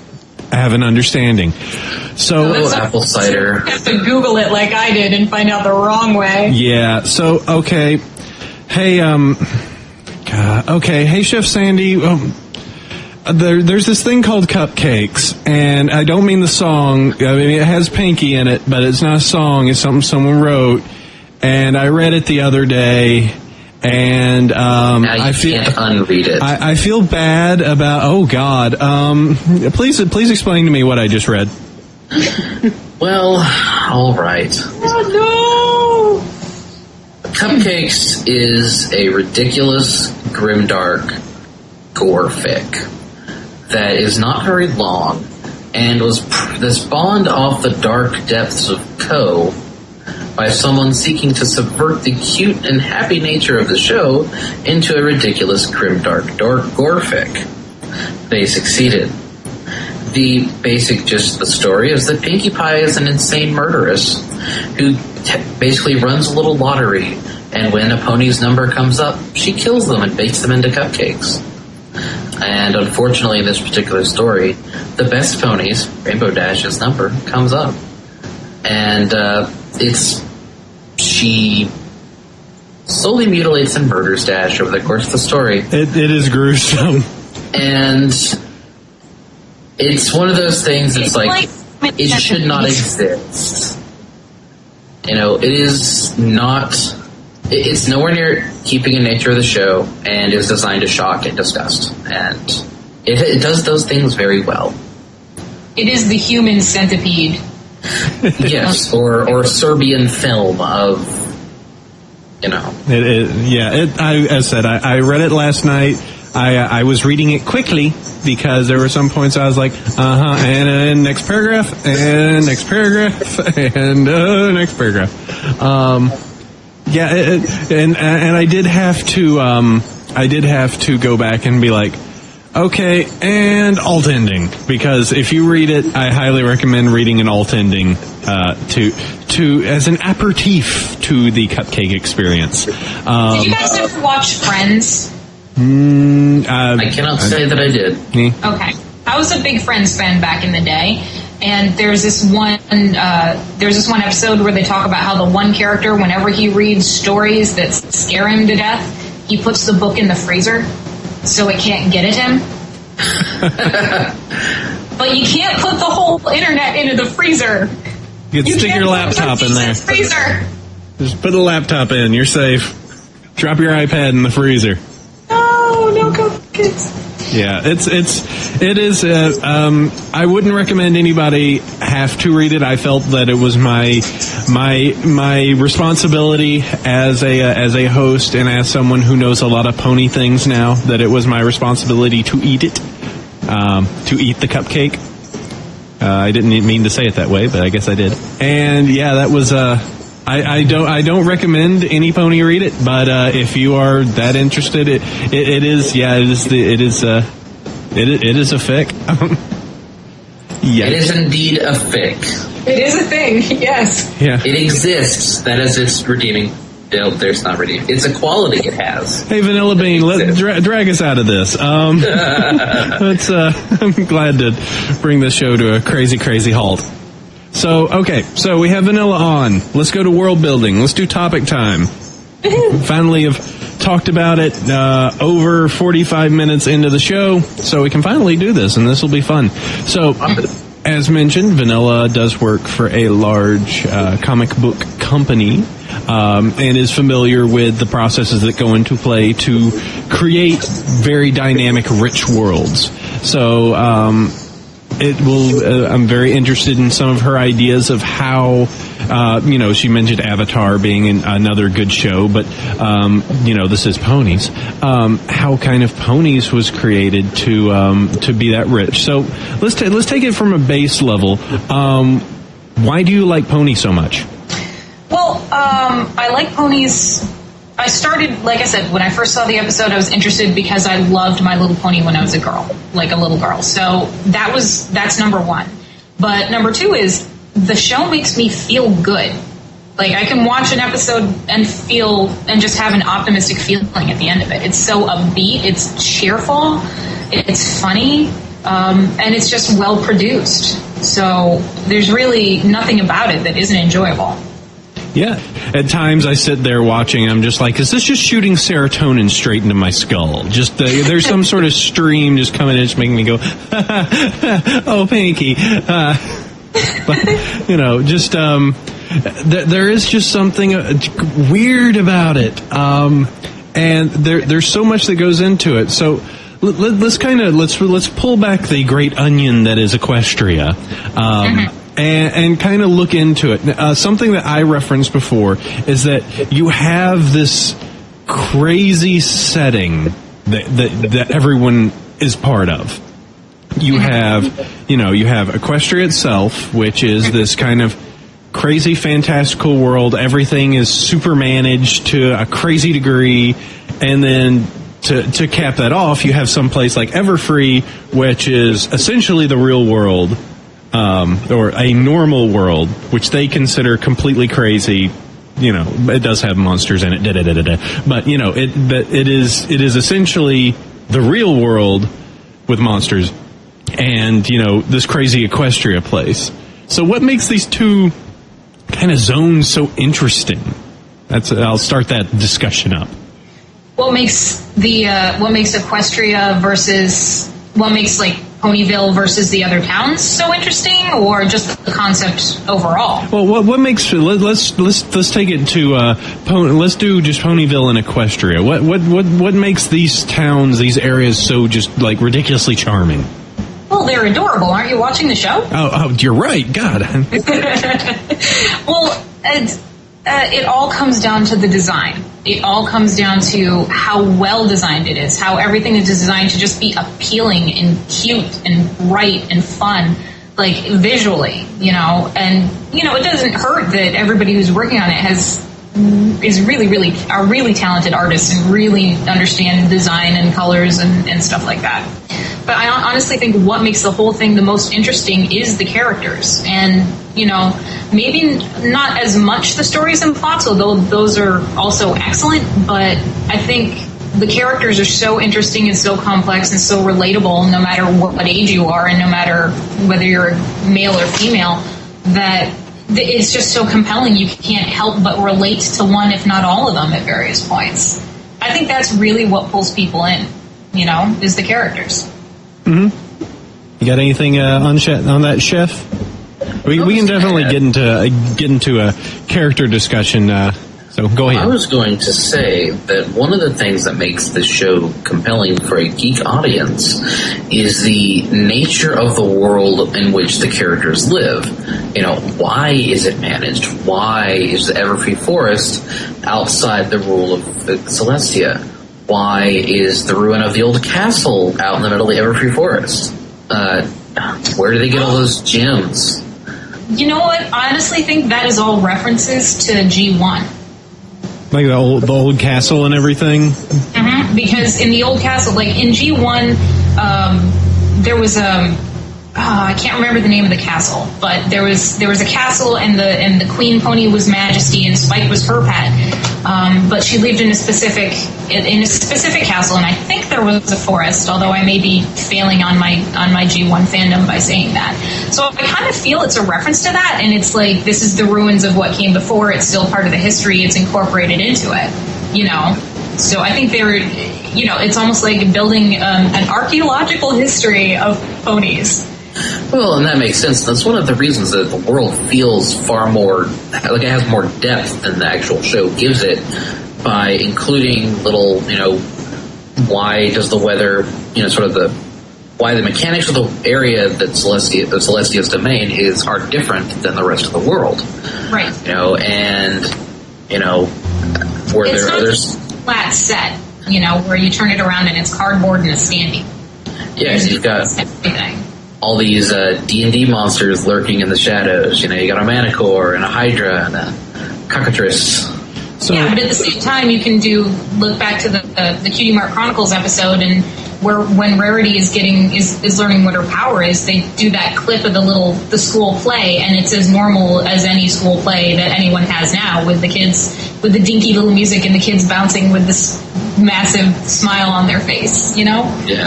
have an understanding. So apple cider. You have to Google it like I did and find out the wrong way. Yeah. So okay. Hey, hey, Chef Sandy. There's this thing called cupcakes, and I don't mean the song. I mean, it has Pinkie in it, but it's not a song. It's something someone wrote, and I read it the other day. And now you can't unread it. I feel bad about. Oh God! Please explain to me what I just read. Well, all right. Oh no! Cupcakes is a ridiculous, grimdark gore fic that is not very long and was spawned off the dark depths of Co. by someone seeking to subvert the cute and happy nature of the show into a ridiculous, grimdark gore fic. They succeeded. The basic gist of the story is that Pinkie Pie is an insane murderess who basically runs a little lottery, and when a pony's number comes up, she kills them and bakes them into cupcakes. And unfortunately, in this particular story, the best ponies, Rainbow Dash's number, comes up. And she slowly mutilates and murders Dash over the course of the story. It is gruesome. And it's one of those things that's like it should not exist. You know, it is not... It's nowhere near keeping in nature of the show, and is designed to shock and disgust. And it does those things very well. It is the human centipede. Yes, or Serbian film of, you know. I said, I read it last night. I was reading it quickly because there were some points I was like, and next paragraph, and next paragraph, and next paragraph. And I did have to go back and be like, okay, and alt ending, because if you read it, I highly recommend reading an alt ending to as an aperitif to the cupcake experience. Did you guys ever watch Friends? I cannot say that I did. Okay, I was a big Friends fan back in the day. And there's this one episode where they talk about how the one character, whenever he reads stories that scare him to death, he puts the book in the freezer so it can't get at him. But you can't put the whole internet into the freezer. You can stick your laptop in there. Freezer. Just put a laptop in. You're safe. Drop your iPad in the freezer. No cupcakes. Yeah, it is. I wouldn't recommend anybody have to read it. I felt that it was my responsibility as a host and as someone who knows a lot of pony things now, that it was my responsibility to eat it, to eat the cupcake. I didn't mean to say it that way, but I guess I did. And yeah, that was. I don't recommend any pony read it, but if you are that interested, it is a fic. It is indeed a fic. It is a thing, yes. Yeah. It exists. That is its redeeming. No, there's not redeeming. It's a quality it has. Hey, Vanilla Bean, drag us out of this. I'm glad to bring this show to a crazy halt. So we have Vanilla on. Let's go to world building. Let's do topic time. Finally have talked about it over 45 minutes into the show, so we can finally do this, and this will be fun. So, as mentioned, Vanilla does work for a large comic book company, and is familiar with the processes that go into play to create very dynamic, rich worlds. So it will. I'm very interested in some of her ideas of how. She mentioned Avatar being another good show, but this is ponies. How kind of ponies was created to be that rich. So let's take it from a base level. Why do you like ponies so much? Well, I like ponies. I started, like I said, when I first saw the episode, I was interested because I loved My Little Pony when I was a girl, like a little girl. So that's number one. But number two is the show makes me feel good. Like, I can watch an episode and just have an optimistic feeling at the end of it. It's so upbeat, it's cheerful, it's funny, and it's just well produced. So there's really nothing about it that isn't enjoyable. Yeah. At times I sit there watching, I'm just like, is this just shooting serotonin straight into my skull? Just there's some sort of stream just coming in, just making me go, oh, Pinkie. But, there is just something weird about it. And there's so much that goes into it. So let's pull back the great onion that is Equestria. And kind of look into it. Something that I referenced before is that you have this crazy setting that everyone is part of. You have Equestria itself, which is this kind of crazy, fantastical world. Everything is super managed to a crazy degree, and then to cap that off, you have some place like Everfree, which is essentially the real world. Or a normal world, which they consider completely crazy. It does have monsters in it, but it is essentially the real world with monsters, and this crazy Equestria place. So, what makes these two kind of zones so interesting? I'll start that discussion up. What makes Equestria versus what makes Bronyville versus the other towns so interesting, or just the concept overall? Well, what makes let's take it to let's do just Bronyville and Equestria. What makes these towns, these areas, so just ridiculously charming? Well, they're adorable. Aren't you watching the show? Oh, you're right. God. Well, it all comes down to the design. It all comes down to how well designed it is, how everything is designed to just be appealing and cute and bright and fun, visually, and it doesn't hurt that everybody who's working on it is really talented artists and really understand design and colors and stuff like that. But I honestly think what makes the whole thing the most interesting is the characters. And, maybe not as much the stories and plots, although those are also excellent. But I think the characters are so interesting and so complex and so relatable, no matter what age you are and no matter whether you're male or female, that it's just so compelling you can't help but relate to one, if not all of them, at various points. I think that's really what pulls people in, is the characters. Mm-hmm. You got anything on that, Chef? We can definitely get into a character discussion. So go ahead. I was going to say that one of the things that makes this show compelling for a geek audience is the nature of the world in which the characters live. Why is it managed? Why is the Everfree Forest outside the rule of Celestia? Why is the ruin of the old castle out in the middle of the Everfree Forest? Where do they get all those gems? You know what? I honestly think that is all references to G1. Like the old castle and everything? Mm-hmm. Because in the old castle, in G1, there was I can't remember the name of the castle, but there was a castle, and the Queen Pony was Majesty, and Spike was her pet. But she lived in a specific castle, and I think there was a forest. Although I may be failing on my G1 fandom by saying that. So I kind of feel it's a reference to that, and it's this is the ruins of what came before. It's still part of the history. It's incorporated into it. So I think it's almost like building an archaeological history of ponies. Well, and that makes sense. That's one of the reasons that the world feels far more it has more depth than the actual show gives it, by including little, why does the weather, sort of the why the mechanics of the area that Celestia's domain are different than the rest of the world. Right. And where it's there are others. Flat set, where you turn it around and it's cardboard and it's standing. Yeah, you've got everything. All these D&D monsters lurking in the shadows. You got a Manicore and a Hydra and a Cockatrice. So, yeah, but at the same time, you can look back to the Cutie Mark Chronicles episode, and when Rarity is learning what her power is, they do that clip of the school play, and it's as normal as any school play that anyone has now, with the kids, with the dinky little music and the kids bouncing with this massive smile on their face. Yeah.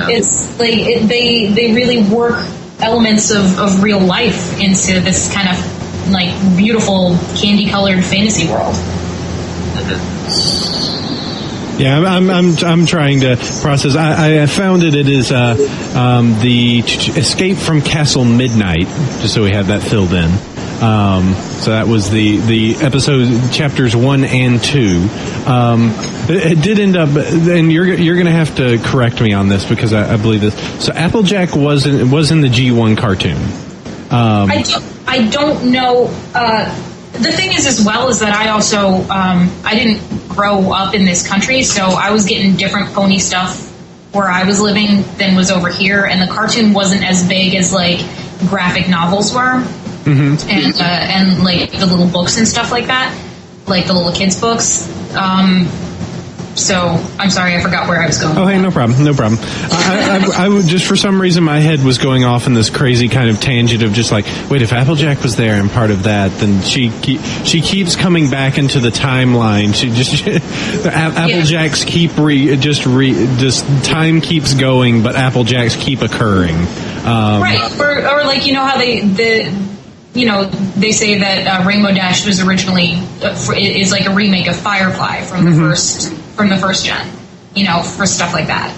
It's like they really work elements of real life into this kind of like beautiful candy-colored fantasy world. Yeah, I'm trying to process. I found it. It is the Escape from Castle Midnight. Just so we have that filled in. So that was the episode chapters 1 and 2. It did end up, and you're going to have to correct me on this because I believe this. So Applejack was in the G1 cartoon. I don't know. The thing is, as well, is that I also I didn't grow up in this country, so I was getting different pony stuff where I was living than was over here, and the cartoon wasn't as big as like graphic novels were, and like the little books and stuff like that, like the little kids books. So I'm sorry, I forgot where I was going. Oh, hey, no problem. I would just, for some reason, my head was going off in this crazy kind of tangent of just like, wait, if Applejack was there and part of that, then she keeps coming back into the timeline. Applejacks time keeps going, but Applejacks keep occurring. Right, or like how they say that Rainbow Dash was originally is like a remake of Firefly from the first gen, for stuff like that.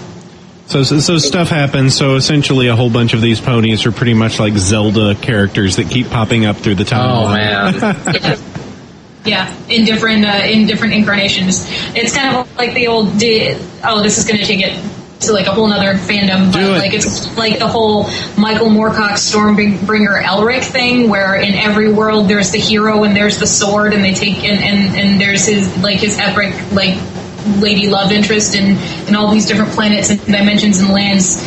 So stuff happens. So essentially, a whole bunch of these ponies are pretty much like Zelda characters that keep popping up through the timeline. Oh man. Yeah, in different incarnations. It's kind of like the old. This is going to take it to like a whole nother fandom, but it's like the whole Michael Moorcock Stormbringer Elric thing, where in every world there's the hero and there's the sword, and they take and there's his epic like lady love interest and all these different planets and dimensions and lands.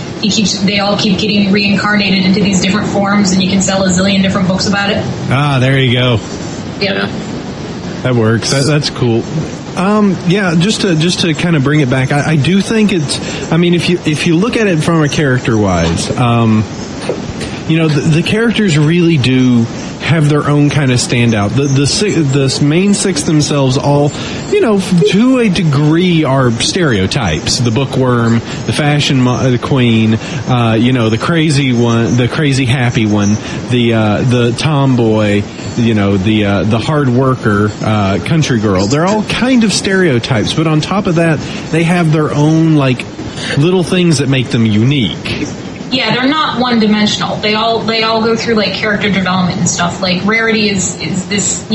They all keep getting reincarnated into these different forms, and you can sell a zillion different books about it. Ah, there you go. Yeah. That works. That's cool. Yeah, just to kind of bring it back, I do think it's. I mean, if you look at it from a character wise, the characters really do have their own kind of standout. The main six themselves all, to a degree are stereotypes. The bookworm, the fashion queen, the crazy one, the crazy happy one, the tomboy, the hard worker, country girl. They're all kind of stereotypes, but on top of that, they have their own like little things that make them unique. Yeah, they're not one-dimensional. They all go through like character development and stuff. Like Rarity is this,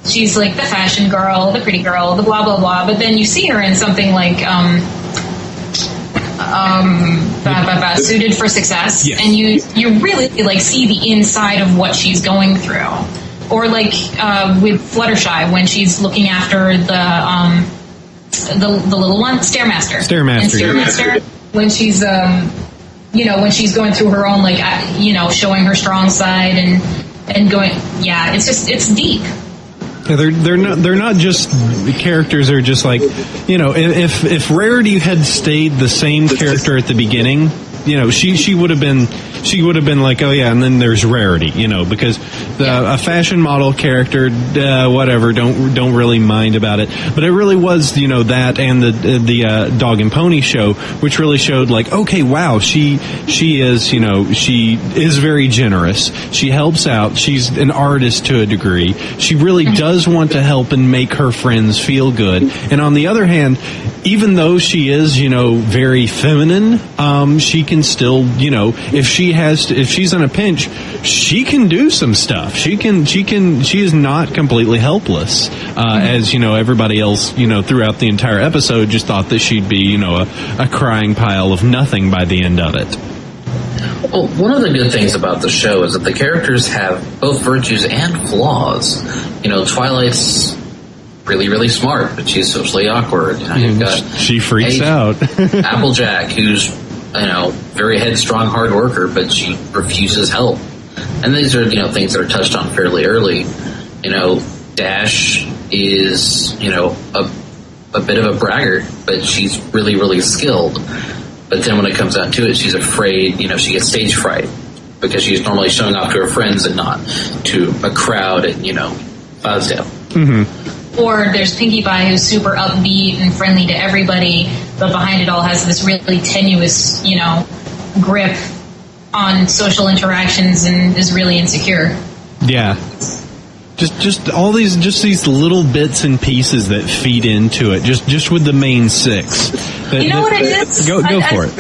she's like the fashion girl, the pretty girl, the blah blah blah. But then you see her in something like Suited for Success, yes. And you really like see the inside of what she's going through. Or like with Fluttershy when she's looking after the little one, Stairmaster. Stairmaster. When she's when she's going through her own, like, showing her strong side and going, it's deep. Yeah, they're not just characters. They're just like, if Rarity had stayed the same character at the beginning, she would have been like, oh yeah, and then there's Rarity, because a fashion model character, whatever, don't really mind about it. But it really was, that and the Dog and Pony show, which really showed like, okay, wow, she is very generous. She helps out. She's an artist to a degree. She really does want to help and make her friends feel good. And on the other hand, even though she is, very feminine, she can still, if she's in a pinch, she can do some stuff. She is not completely helpless, as, everybody else, throughout the entire episode just thought that she'd be, a crying pile of nothing by the end of it. Well, one of the good things about the show is that the characters have both virtues and flaws. You know, Twilight's really, really smart, but she's socially awkward. You know, you've got she freaks out. Applejack, who's, you know, very headstrong, hard worker, but she refuses help. And these are, you know, things that are touched on fairly early. You know, Dash is, you know, a bit of a braggart, but she's really, really skilled. But then when it comes down to it, she's afraid, you know, she gets stage fright because she's normally showing off to her friends and not to a crowd at, you know, Cloudsdale. Mm-hmm. Or there's Pinkie Pie, who's super upbeat and friendly to everybody, but behind it all has this really tenuous, you know, grip on social interactions and is really insecure. Yeah. Just all these little bits and pieces that feed into it, just with the main six. You know what it is? Go for it.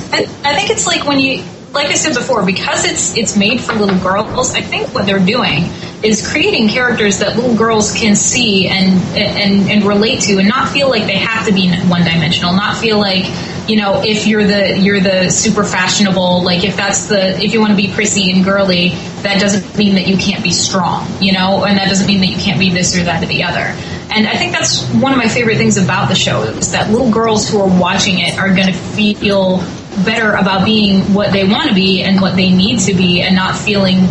I think it's like when you, like I said before, because it's made for little girls, I think what they're doing is creating characters that little girls can see and relate to, and not feel like they have to be one-dimensional, not feel like, you know, if you're the super fashionable, like if you want to be prissy and girly, that doesn't mean that you can't be strong, you know, and that doesn't mean that you can't be this or that or the other. And I think that's one of my favorite things about the show, is that little girls who are watching it are going to feel better about being what they want to be and what they need to be, and not feeling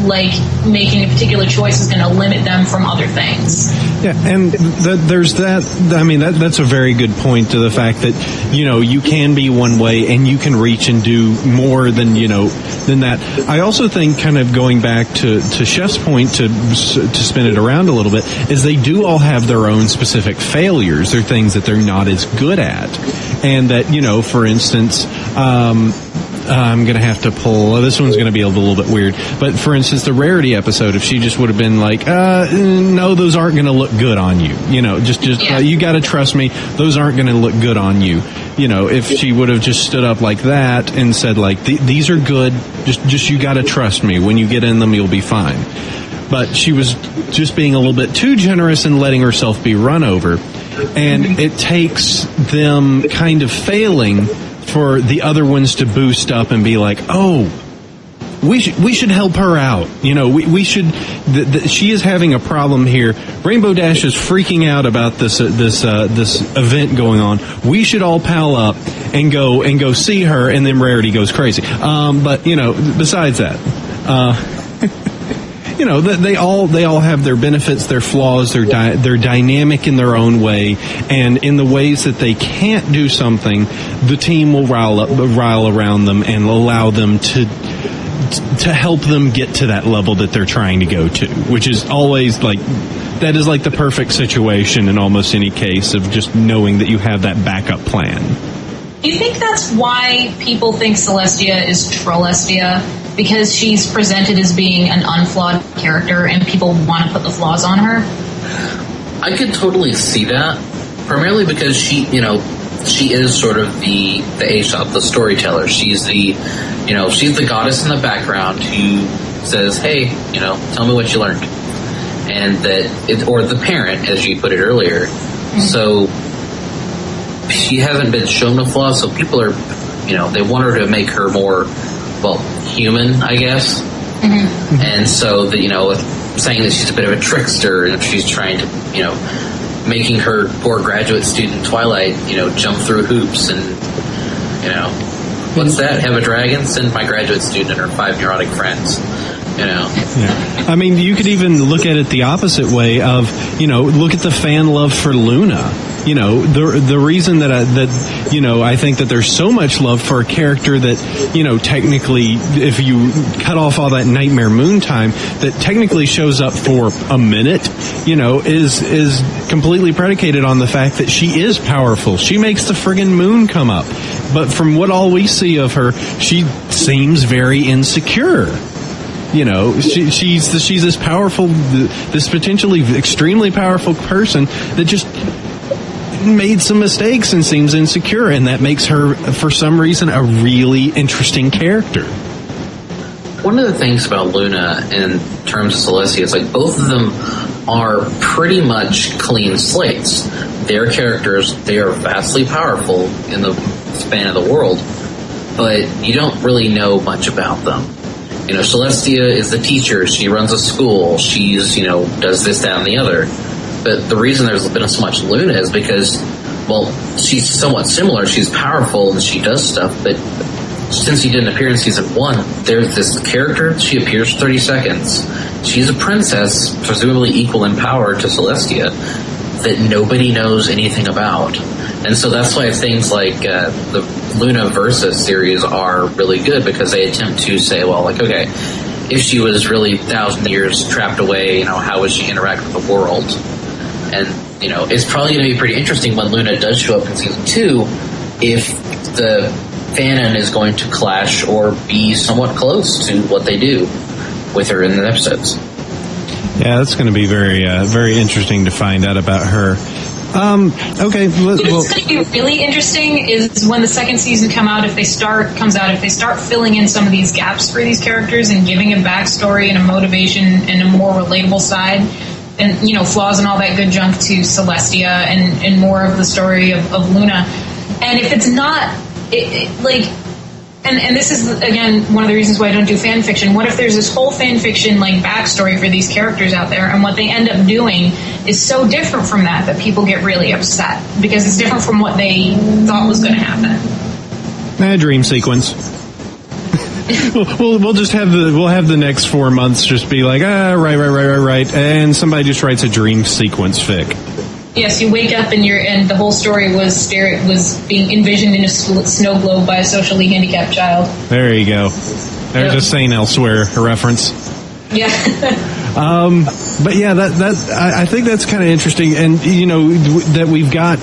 like making a particular choice is going to limit them from other things. Yeah, and there's that. I mean, that's a very good point, to the fact that, you know, you can be one way and you can reach and do more than, you know, than that. I also think, kind of going back to Chef's point, to spin it around a little bit, is they do all have their own specific failures. They're things that they're not as good at, and that, you know, for instance, I'm going to have to pull, this one's going to be a little bit weird, but for instance, the Rarity episode, if she just would have been like, no, those aren't going to look good on you, you know, you got to trust me, those aren't going to look good on you, you know, if she would have just stood up like that and said, like, these are good, just you got to trust me, when you get in them, you'll be fine. But she was just being a little bit too generous and letting herself be run over, and it takes them kind of failing for the other ones to boost up and be like, oh, we should help her out. You know, we should. She is having a problem here. Rainbow Dash is freaking out about this event going on. We should all pal up and go see her. And then Rarity goes crazy. But you know, besides that, you know, they all have their benefits, their flaws. They're dynamic in their own way, and in the ways that they can't do something, the team will rile around them and allow them to help them get to that level that they're trying to go to, which is always like, that is like the perfect situation in almost any case, of just knowing that you have that backup plan. Do you think that's why people think Celestia is Trolestia? Because she's presented as being an unflawed character and people want to put the flaws on her? I could totally see that, primarily because she is sort of the Aesop, the storyteller. She's she's the goddess in the background who says, hey, you know, tell me what you learned. And or the parent, as you put it earlier. Mm-hmm. So she hasn't been shown the flaws, so people are, you know, they want her to make her more, well, human, I guess. Mm-hmm. And so that, you know, saying that she's a bit of a trickster, and if she's trying to, you know, making her poor graduate student Twilight, you know, jump through hoops and, you know, what's that? Have a dragon? Send my graduate student and her 5 neurotic friends. You know. Yeah. I mean, you could even look at it the opposite way of, you know, look at the fan love for Luna. You know, the reason that I think that there's so much love for a character that, you know, technically, if you cut off all that Nightmare Moon time, that technically shows up for a minute, you know, is completely predicated on the fact that she is powerful. She makes the friggin' moon come up. But from what all we see of her, she seems very insecure. You know, she's this powerful, this potentially extremely powerful person that just made some mistakes and seems insecure, and that makes her, for some reason, a really interesting character. One of the things about Luna in terms of Celestia is, like, both of them are pretty much clean slates. Their characters, they are vastly powerful in the span of the world, but you don't really know much about them. You know, Celestia is the teacher. She runs a school. She's, you know, does this, that, and the other. But the reason there's been so much Luna is because, well, she's somewhat similar. She's powerful and she does stuff, but since she didn't appear in season 1, there's this character. She appears for 30 seconds. She's a princess, presumably equal in power to Celestia, that nobody knows anything about. And so that's why things like the Luna Versus series are really good, because they attempt to say, well, like, okay, if she was really 1,000 years trapped away, you know, how would she interact with the world? And, you know, it's probably going to be pretty interesting when Luna does show up in season 2, if the fanon is going to clash or be somewhat close to what they do with her in the episodes. Yeah, that's going to be very, very interesting to find out about her. Okay. What's going to be really interesting is when the second season comes out, if they start filling in some of these gaps for these characters and giving a backstory and a motivation and a more relatable side, and, you know, flaws and all that good junk to Celestia and more of the story of Luna. And if it's not, and this is, again, one of the reasons why I don't do fan fiction. What if there's this whole fan fiction, like, backstory for these characters out there, and what they end up doing is so different from that people get really upset, because it's different from what they thought was going to happen. Dream sequence. we'll just have the next 4 months just be like, right, and somebody just writes a dream sequence fic. Yes, you wake up and the whole story was being envisioned in a snow globe by a socially handicapped child. There you go. There's a Saint Elsewhere reference. Yeah. But yeah, I think that's kind of interesting, and you know that we've got,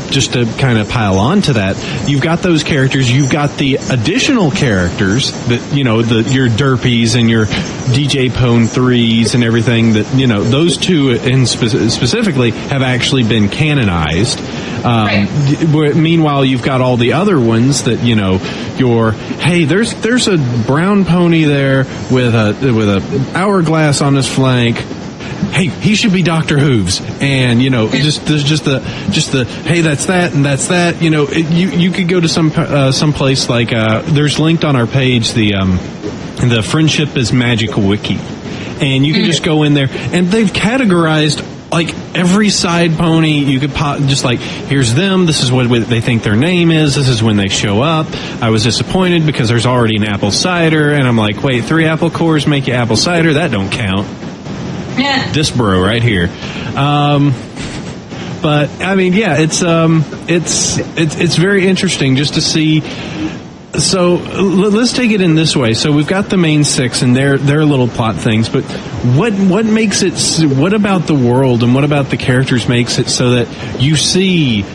just to kind of pile on to that, you've got those characters, you've got the additional characters that, you know, your Derpies and your DJ Pone 3s and everything, that, you know, those two specifically have actually been canonized. Right. Meanwhile, you've got all the other ones that, you know, there's a brown pony there with a hourglass on his flank. Hey, he should be Dr. Hooves, and, you know, just the hey, that's that and that's that. You know, you could go to some place like there's linked on our page the Friendship is Magic Wiki, and you can just go in there, and they've categorized like every side pony. You could just like, here's them, this is what they think their name is, this is when they show up. I was disappointed because there's already an apple cider, and I'm like, wait, 3 apple cores make you apple cider? That don't count. Yeah. This bro right here. But I mean, yeah, it's very interesting just to see. So let's take it in this way. So we've got the main 6 and their little plot things, but what makes it? What about the world and what about the characters makes it so that you see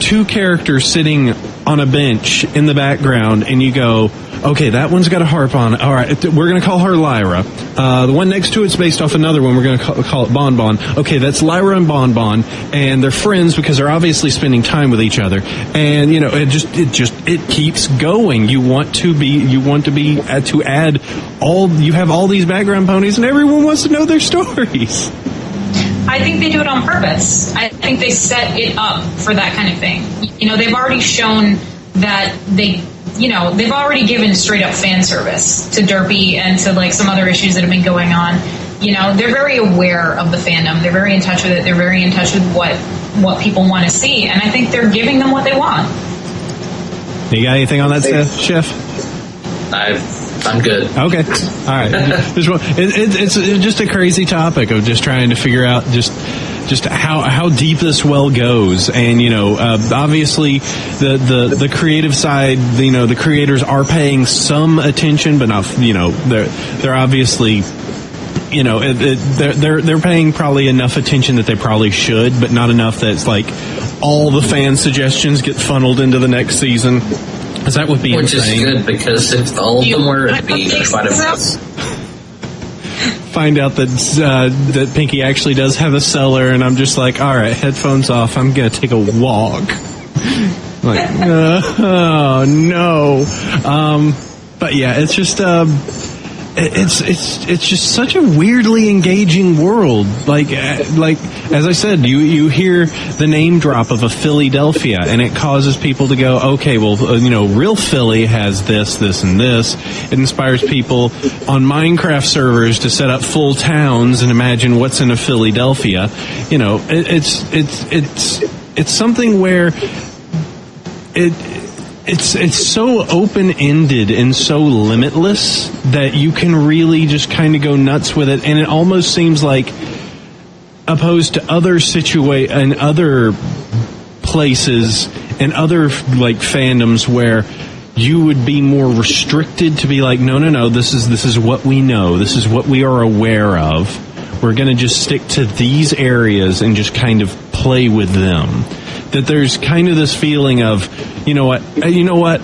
2 characters sitting on a bench in the background, and you go, okay, that one's got a harp on it. All right, we're going to call her Lyra. The one next to it's based off another one. We're going to call it Bon Bon. Okay, that's Lyra and Bon Bon, and they're friends because they're obviously spending time with each other. And, you know, it keeps going. You want to add you have all these background ponies, and everyone wants to know their stories. I think they do it on purpose. I think they set it up for that kind of thing. You know, they've already shown that they've already given straight up fan service to Derpy and to, like, some other issues that have been going on. You know, they're very aware of the fandom. They're very in touch with it. They're very in touch with what people want to see. And I think they're giving them what they want. You got anything on that, Chef? I'm good. Okay. All right. It's just a crazy topic of just trying to figure out just how deep this well goes. And, you know, obviously the creative side, you know, the creators are paying some attention, but not, you know, they're obviously, you know, they're paying probably enough attention that they probably should, but not enough that it's like all the fan suggestions get funned into the next season. Because that would be Which insane. is good, because if all of them were, it'd be quite a mess. Find out that Pinkie actually does have a cellar, and I'm just like, all right, headphones off, I'm going to take a walk. Like, oh, no. But yeah, it's just, it's just such a weirdly engaging world. Like as I said, you hear the name drop of a Philadelphia, and it causes people to go, okay, well, real Philly has this, and this. It inspires people on Minecraft servers to set up full towns and imagine what's in a Philadelphia. It's something where it's so open-ended and so limitless that you can really just kind of go nuts with it, and it almost seems like, opposed to other and other places and other like fandoms where you would be more restricted to be like, no, this is what we know, this is what we are aware of. We're going to just stick to these areas and just kind of play with them. That there's kind of this feeling of, you know what,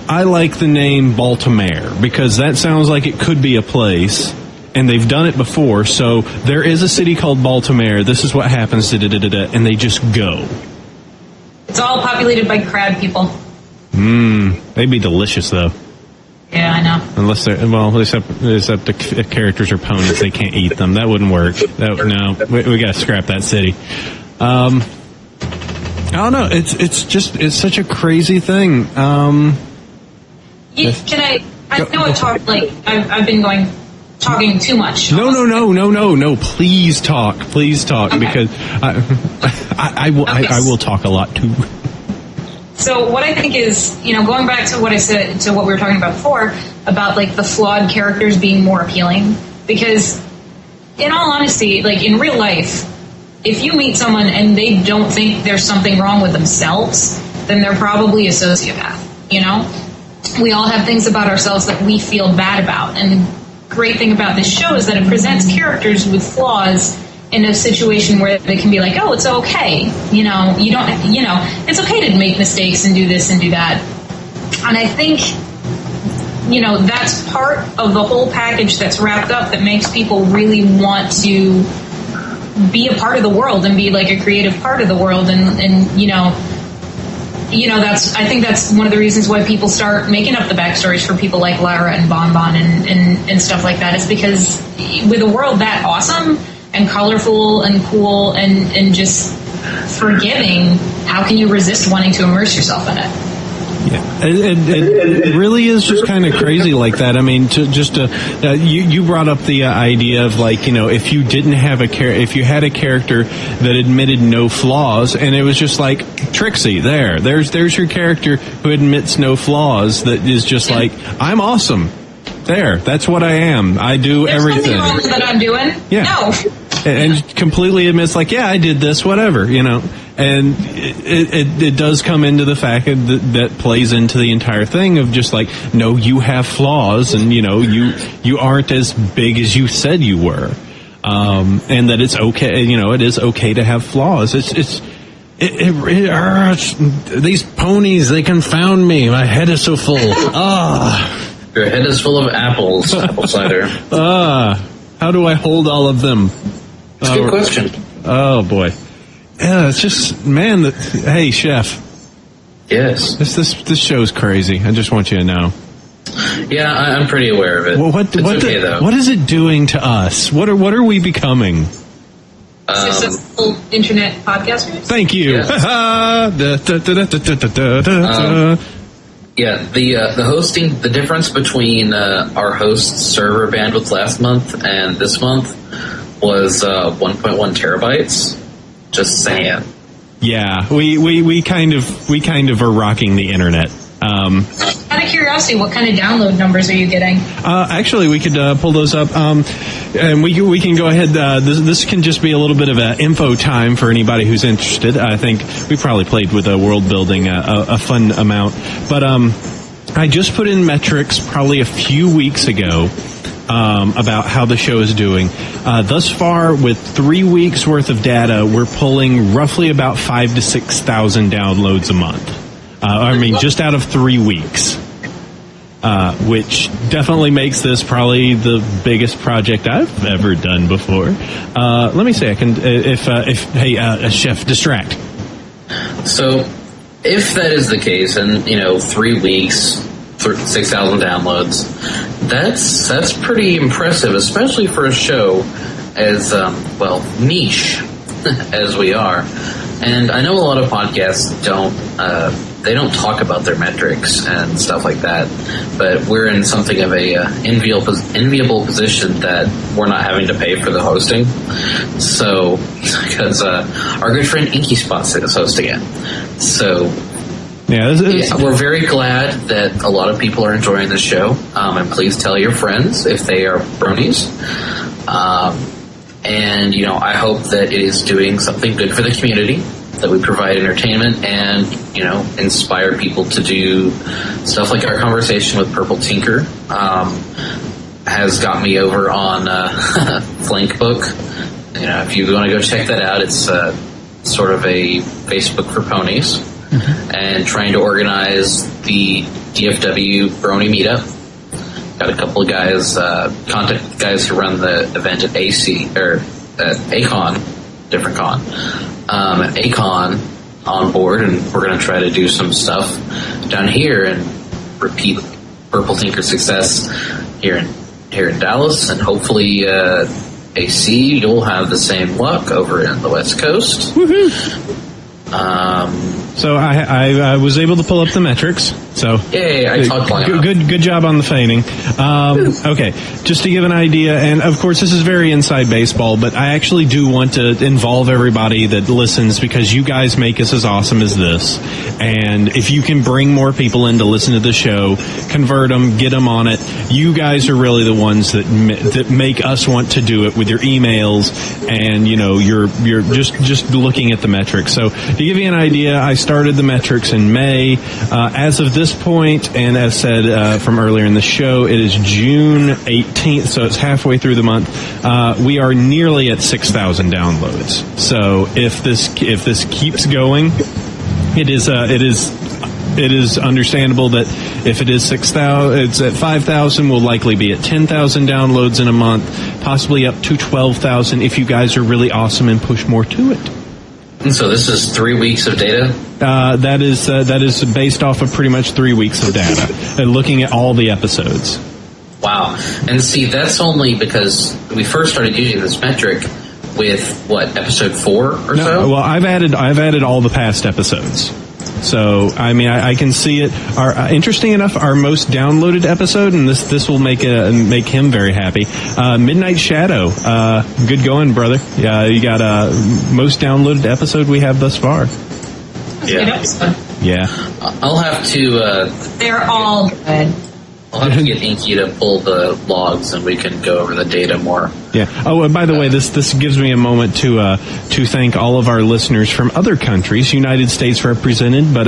I like the name Baltimore because that sounds like it could be a place, and they've done it before, so there is a city called Baltimore, this is what happens, and they just go. It's all populated by crab people. They'd be delicious, though. Yeah, I know. Unless they're, except the characters are ponies, they can't eat them. That wouldn't work. No, we got to scrap that city. I don't know. It's such a crazy thing. Can I know I talked I've been talking too much. No. Please talk, okay. Because I will talk a lot too. So what I think is, going back to what I said, to what we were talking about before, about like the flawed characters being more appealing, because in all honesty, like in real life, if you meet someone and they don't think there's something wrong with themselves, then they're probably a sociopath, We all have things about ourselves that we feel bad about, and the great thing about this show is that it presents characters with flaws in a situation where they can be like, oh, it's okay. It's okay to make mistakes and do this and do that. And I think, that's part of the whole package that's wrapped up that makes people really want to be a part of the world and be like a creative part of the world. I think that's one of the reasons why people start making up the backstories for people like Lara and Bonbon and stuff like that, is because with a world that awesome and colorful and cool and just forgiving, how can you resist wanting to immerse yourself in it? Yeah, it really is just kind of crazy like that. I mean, you brought up the idea of like, if you didn't have if you had a character that admitted no flaws, and it was just like Trixie, there's your character who admits no flaws, that is just like, I'm awesome. That's what I am. I do everything. There's nothing wrong that I'm doing. Yeah. No. And completely admits, like, yeah, I did this, whatever, And it does come into the fact that plays into the entire thing of just like, no, you have flaws, and you aren't as big as you said you were, and that it's okay. It is okay to have flaws. These ponies, they confound me. My head is so full. Your head is full of apples, apple cider. How do I hold all of them? It's a good question. Oh boy. Yeah, it's just, man, hey, Chef. Yes. This show's crazy. I just want you to know. Yeah, I'm pretty aware of it. Well, what is it doing to us? What are we becoming? Successful internet podcasters? Thank you. Yes. Yeah, the hosting, the difference between our host's server bandwidth last month and this month was 1.1 terabytes. Just saying. Yeah, we kind of are rocking the internet. Out of curiosity, what kind of download numbers are you getting? Actually, we could pull those up, and we can go ahead. This can just be a little bit of an info time for anybody who's interested. I think we probably played with world building a fun amount, but I just put in metrics probably a few weeks ago about how the show is doing. Thus far, with 3 weeks worth of data, we're pulling roughly about 5,000 to 6,000 downloads a month. Just out of 3 weeks, which definitely makes this probably the biggest project I've ever done before. Let me see. I can, Chef, distract. So, if that is the case, and 3 weeks, 6,000 downloads, That's pretty impressive, especially for a show as niche as we are. And I know a lot of podcasts don't talk about their metrics and stuff like that, but we're in something of a enviable position that we're not having to pay for the hosting. So, because our good friend Inky Spots is hosting it. So, we're very glad that a lot of people are enjoying the show. And please tell your friends if they are bronies. And, I hope that it is doing something good for the community, that we provide entertainment and, inspire people to do stuff like our conversation with Purple Tinker has got me over on Flank Book. If you want to go check that out, it's sort of a Facebook for ponies. Mm-hmm. And trying to organize the DFW Brony meetup. Got a couple of guys, contact guys who run the event at Acon, different con, at Acon on board, and we're going to try to do some stuff down here and repeat Purple Tinker's success here in Dallas, and hopefully AC, you'll have the same luck over in the West Coast. Woohoo! So I was able to pull up the metrics. So yay! I talked long enough. Good job on the feigning. Okay, just to give an idea, and of course this is very inside baseball, but I actually do want to involve everybody that listens because you guys make us as awesome as this. And if you can bring more people in to listen to the show, convert them, get them on it. You guys are really the ones that make us want to do it with your emails, and you're just looking at the metrics. So to give you an idea, I started the metrics in May. As of this point, and as said from earlier in the show, it is June 18th, so it's halfway through the month. We are nearly at 6,000 downloads. So if this keeps going, it is understandable that if it is 6,000, it's at 5,000, we'll likely be at 10,000 downloads in a month, possibly up to 12,000 if you guys are really awesome and push more to it. So this is 3 weeks of data? That is based off of pretty much 3 weeks of data, looking at all the episodes. Wow. And see, that's only because we first started using this metric with, episode 4 or so? Well, I've added all the past episodes. So, I can see it. Interesting enough, our most downloaded episode, and this will make him very happy. Midnight Shadow. Good going, brother. You got most downloaded episode we have thus far. Yeah. Good episode. Yeah. I'll have to. They're all good. I'll have to get Inky to pull the logs, and we can go over the data more. Yeah. Oh, and by the way, this gives me a moment to thank all of our listeners from other countries, United States represented. But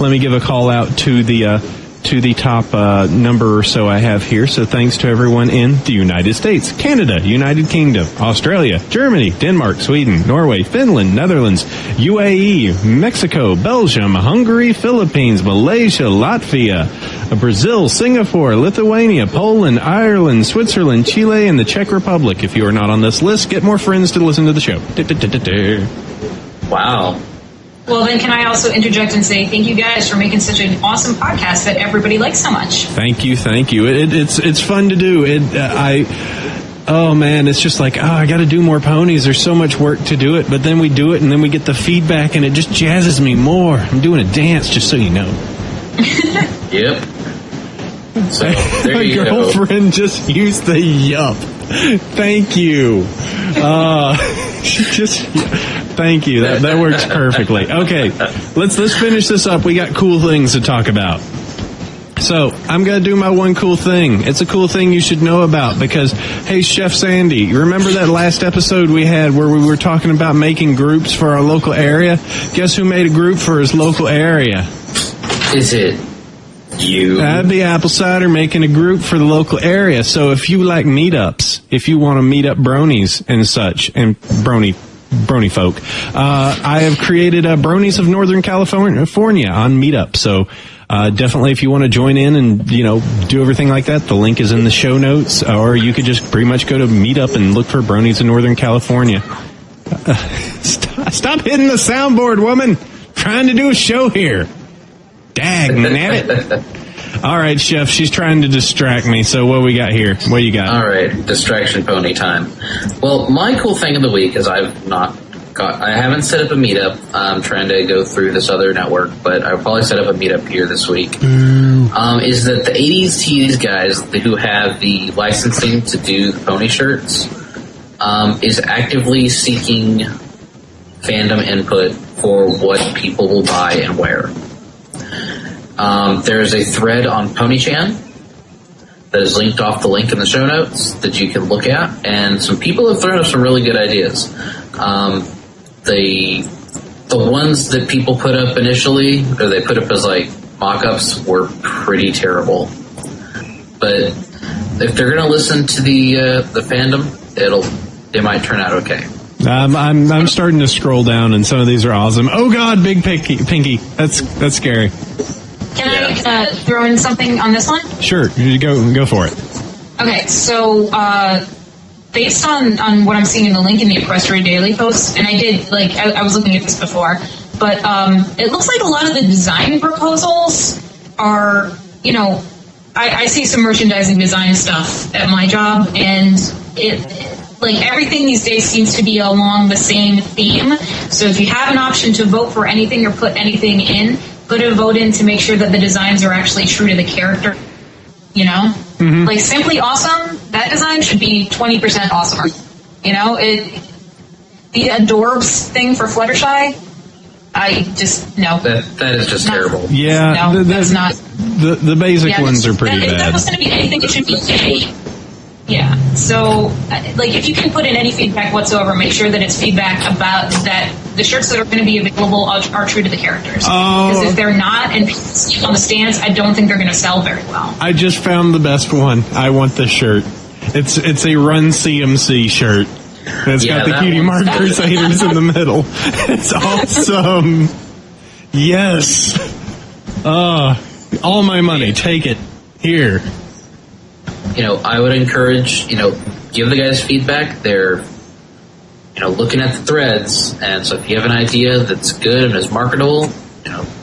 let me give a call out to the top number or so I have here. So thanks to everyone in the United States, Canada, United Kingdom, Australia, Germany, Denmark, Sweden, Norway, Finland, Netherlands, UAE, Mexico, Belgium, Hungary, Philippines, Malaysia, Latvia, Brazil, Singapore, Lithuania, Poland, Ireland, Switzerland, Chile, and the Czech Republic. If you are not on this list, get more friends to listen to the show. Wow. Well, then can I also interject and say thank you guys for making such an awesome podcast that everybody likes so much. Thank you. It's fun to do. Oh man, it's just like, I got to do more ponies. There's so much work to do it, but then we do it and then we get the feedback and it just jazzes me more. I'm doing a dance, just so you know. Yep. So there My you girlfriend just used the yup. Thank you. Thank you. That works perfectly. Okay, let's finish this up. We got cool things to talk about. So I'm going to do my one cool thing. It's a cool thing you should know about because, hey, Chef Sandy, you remember that last episode we had where we were talking about making groups for our local area? Guess who made a group for his local area? Is it you? That'd be Apple Cider making a group for the local area. So if you like meetups, if you want to meet up bronies and such, and brony folk, I have created Bronies of Northern California on Meetup. So definitely if you want to join in and, do everything like that, the link is in the show notes, or you could just pretty much go to Meetup and look for Bronies of Northern California. Stop hitting the soundboard, woman. Trying to do a show here. Dag nabbit. All right, Chef, she's trying to distract me, so what we got here? What you got? All right, distraction pony time. Well, my cool thing of the week is I haven't set up a meetup. I'm trying to go through this other network, but I'll probably set up a meetup here this week. Is that the 80s tees guys who have the licensing to do the pony shirts is actively seeking fandom input for what people will buy and wear. There's a thread on PonyChan that is linked off the link in the show notes that you can look at, and some people have thrown up some really good ideas. The ones that people put up initially, or they put up as like mock-ups, were pretty terrible. But if they're going to listen to the fandom, they might turn out okay. I'm starting to scroll down, and some of these are awesome. Oh God, big Pinkie. That's scary. Can I throw in something on this one? Sure, go for it. Okay, so based on what I'm seeing in the link in the Equestria Daily post, and I was looking at this before, but it looks like a lot of the design proposals are, I see some merchandising design stuff at my job, and everything these days seems to be along the same theme. So if you have an option to vote for anything or put anything in, put a vote in to make sure that the designs are actually true to the character. Like Simply Awesome, that design should be 20% awesomer. The Adorbs thing for Fluttershy, I just, no. That is just terrible. Yeah, no, that's not. The basic ones are pretty bad. If that was going to be anything, it should be A. Yeah, so, if you can put in any feedback whatsoever, make sure that it's feedback about that the shirts that are going to be available are true to the characters. Because if they're not, and people see on the stands, I don't think they're going to sell very well. I just found the best one. I want this shirt. It's a Run CMC shirt. And it's got the Cutie Mark Crusaders in the middle. It's awesome. Yes. All my money. Take it. Here. I would encourage, give the guys feedback. They're, looking at the threads, and so if you have an idea that's good and is marketable,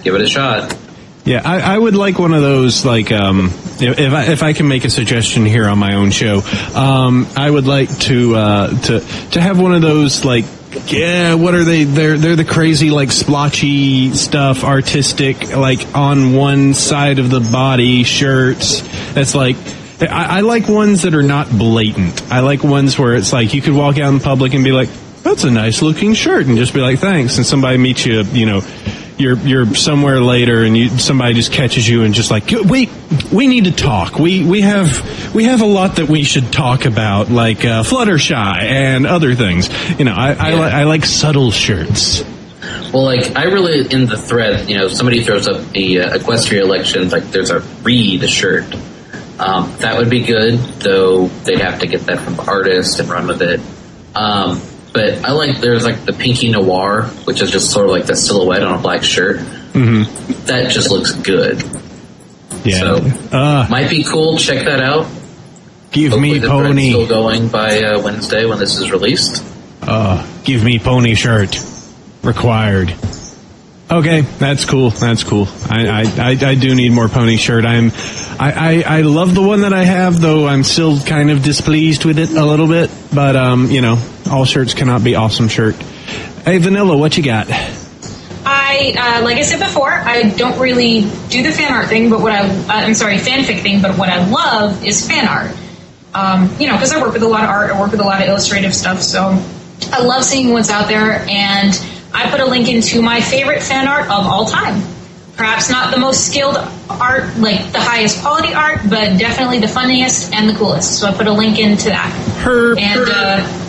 give it a shot. Yeah, I would like one of those, if I can make a suggestion here on my own show, I would like to have one of those, what are they? They're the crazy, splotchy stuff, artistic, on one side of the body shirts. That's I like ones that are not blatant. I like ones where it's you could walk out in public and be like, that's a nice looking shirt, and just be like, thanks, and somebody meets you, you're somewhere later, and somebody just catches you and just wait, we need to talk. We have a lot that we should talk about, Fluttershy and other things. I like subtle shirts. Well, I really, in the thread, somebody throws up the Equestria elections, there's a Reed shirt. That would be good, though they'd have to get that from the artist and run with it. But there's the Pinkie Noir, which is just sort of the silhouette on a black shirt. Mm-hmm. That just looks good. Yeah. So, might be cool. Check that out. Give Hopefully me pony. Still going by Wednesday when this is released. Give me pony shirt. Required. Okay, that's cool. I do need more pony shirt. I love the one that I have, though I'm still kind of displeased with it a little bit. But all shirts cannot be awesome shirt. Hey, Vanilla, what you got? Like I said before, I don't really do the fan art thing, but fanfic thing. But what I love is fan art. Because I work with a lot of art, I work with a lot of illustrative stuff, so I love seeing what's out there, and I put a link into my favorite fan art of all time. Perhaps not the most skilled art, the highest quality art, but definitely the funniest and the coolest. So I put a link into that.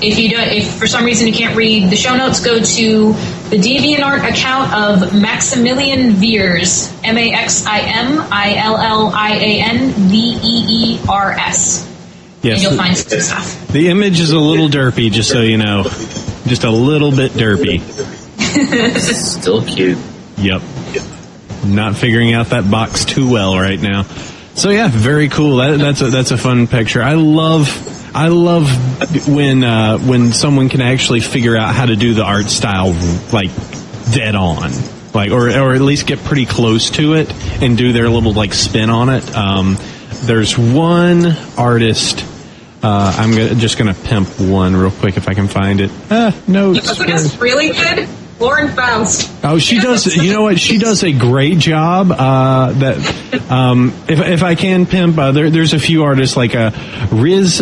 If for some reason you can't read the show notes, go to the DeviantArt account of Maximilian Veers, Maximillianveers. Yes, and you'll find some stuff. The image is a little derpy, just so you know. Just a little bit derpy. Still cute. Yep. Not figuring out that box too well right now. So yeah, very cool. That's a fun picture. I love when someone can actually figure out how to do the art style dead on. like, or at least get pretty close to it and do their little like spin on it. There's one artist. I'm just gonna pimp one real quick if I can find it. No, you know who does really good? Lauren Faust. Oh, she does. You know what? She does a great job. If I can pimp, there's a few artists like Riz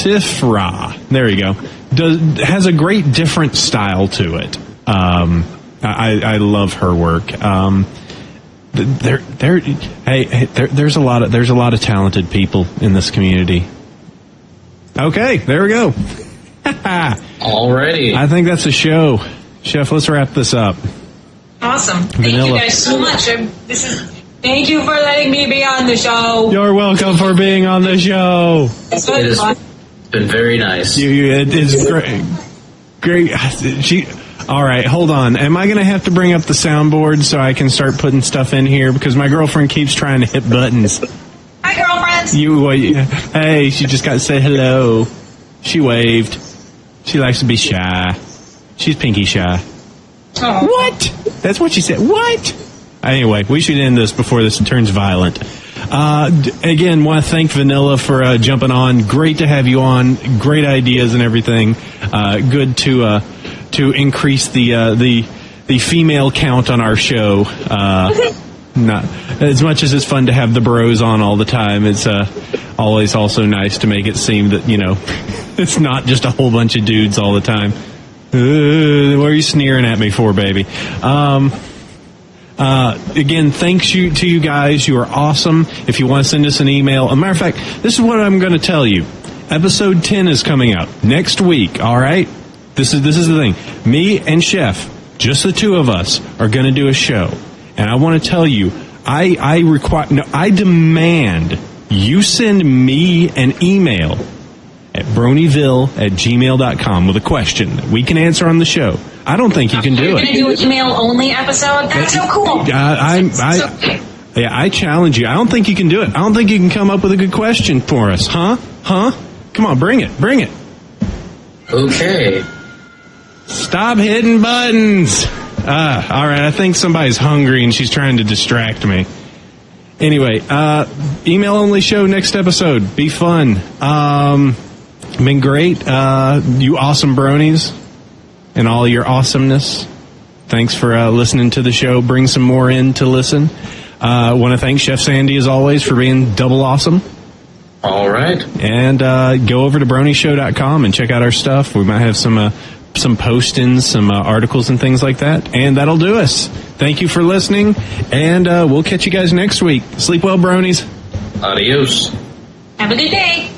Sifra. There you go. Has a great different style to it. I love her work. There's a lot of talented people in this community. Okay, there we go. Alrighty. I think that's a show. Chef, let's wrap this up. Awesome. Vanilla. Thank you guys so much. Thank you for letting me be on the show. You're welcome for being on the show. It's been fun. Been very nice. It's great. All right, hold on. Am I going to have to bring up the soundboard so I can start putting stuff in here? Because my girlfriend keeps trying to hit buttons. Hi, girlfriend. Hey, she just got to say hello. She waved. She likes to be shy. She's Pinkie shy. Oh. What? That's what she said. What? Anyway, we should end this before this turns violent. Again, want to thank Vanilla for jumping on. Great to have you on. Great ideas and everything. Good to increase the female count on our show. Not as much as it's fun to have the bros on all the time. It's always also nice to make it seem that it's not just a whole bunch of dudes all the time. What are you sneering at me for, baby? Again, thanks to you guys. You are awesome. If you want to send us an email, as a matter of fact, this is what I'm going to tell you. Episode 10 is coming out next week. All right. This is the thing. Me and Chef, just the two of us, are going to do a show. And I want to tell you, I demand you send me an email at Bronyville@gmail.com with a question that we can answer on the show. I don't think you can do it. You're going to do an email-only episode? That's so cool. I challenge you. I don't think you can do it. I don't think you can come up with a good question for us. Huh? Come on, bring it. Okay. Stop hitting buttons. All right, I think somebody's hungry and she's trying to distract me. Anyway, email only show next episode. Be fun. Been great. You awesome bronies and all your awesomeness. Thanks for listening to the show. Bring some more in to listen. Want to thank Chef Sandy as always for being double awesome. All right. And go over to bronyshow.com and check out our stuff. We might have some postings, some articles and things like that. And that'll do us. Thank you for listening. And we'll catch you guys next week. Sleep well, bronies. Adios. Have a good day.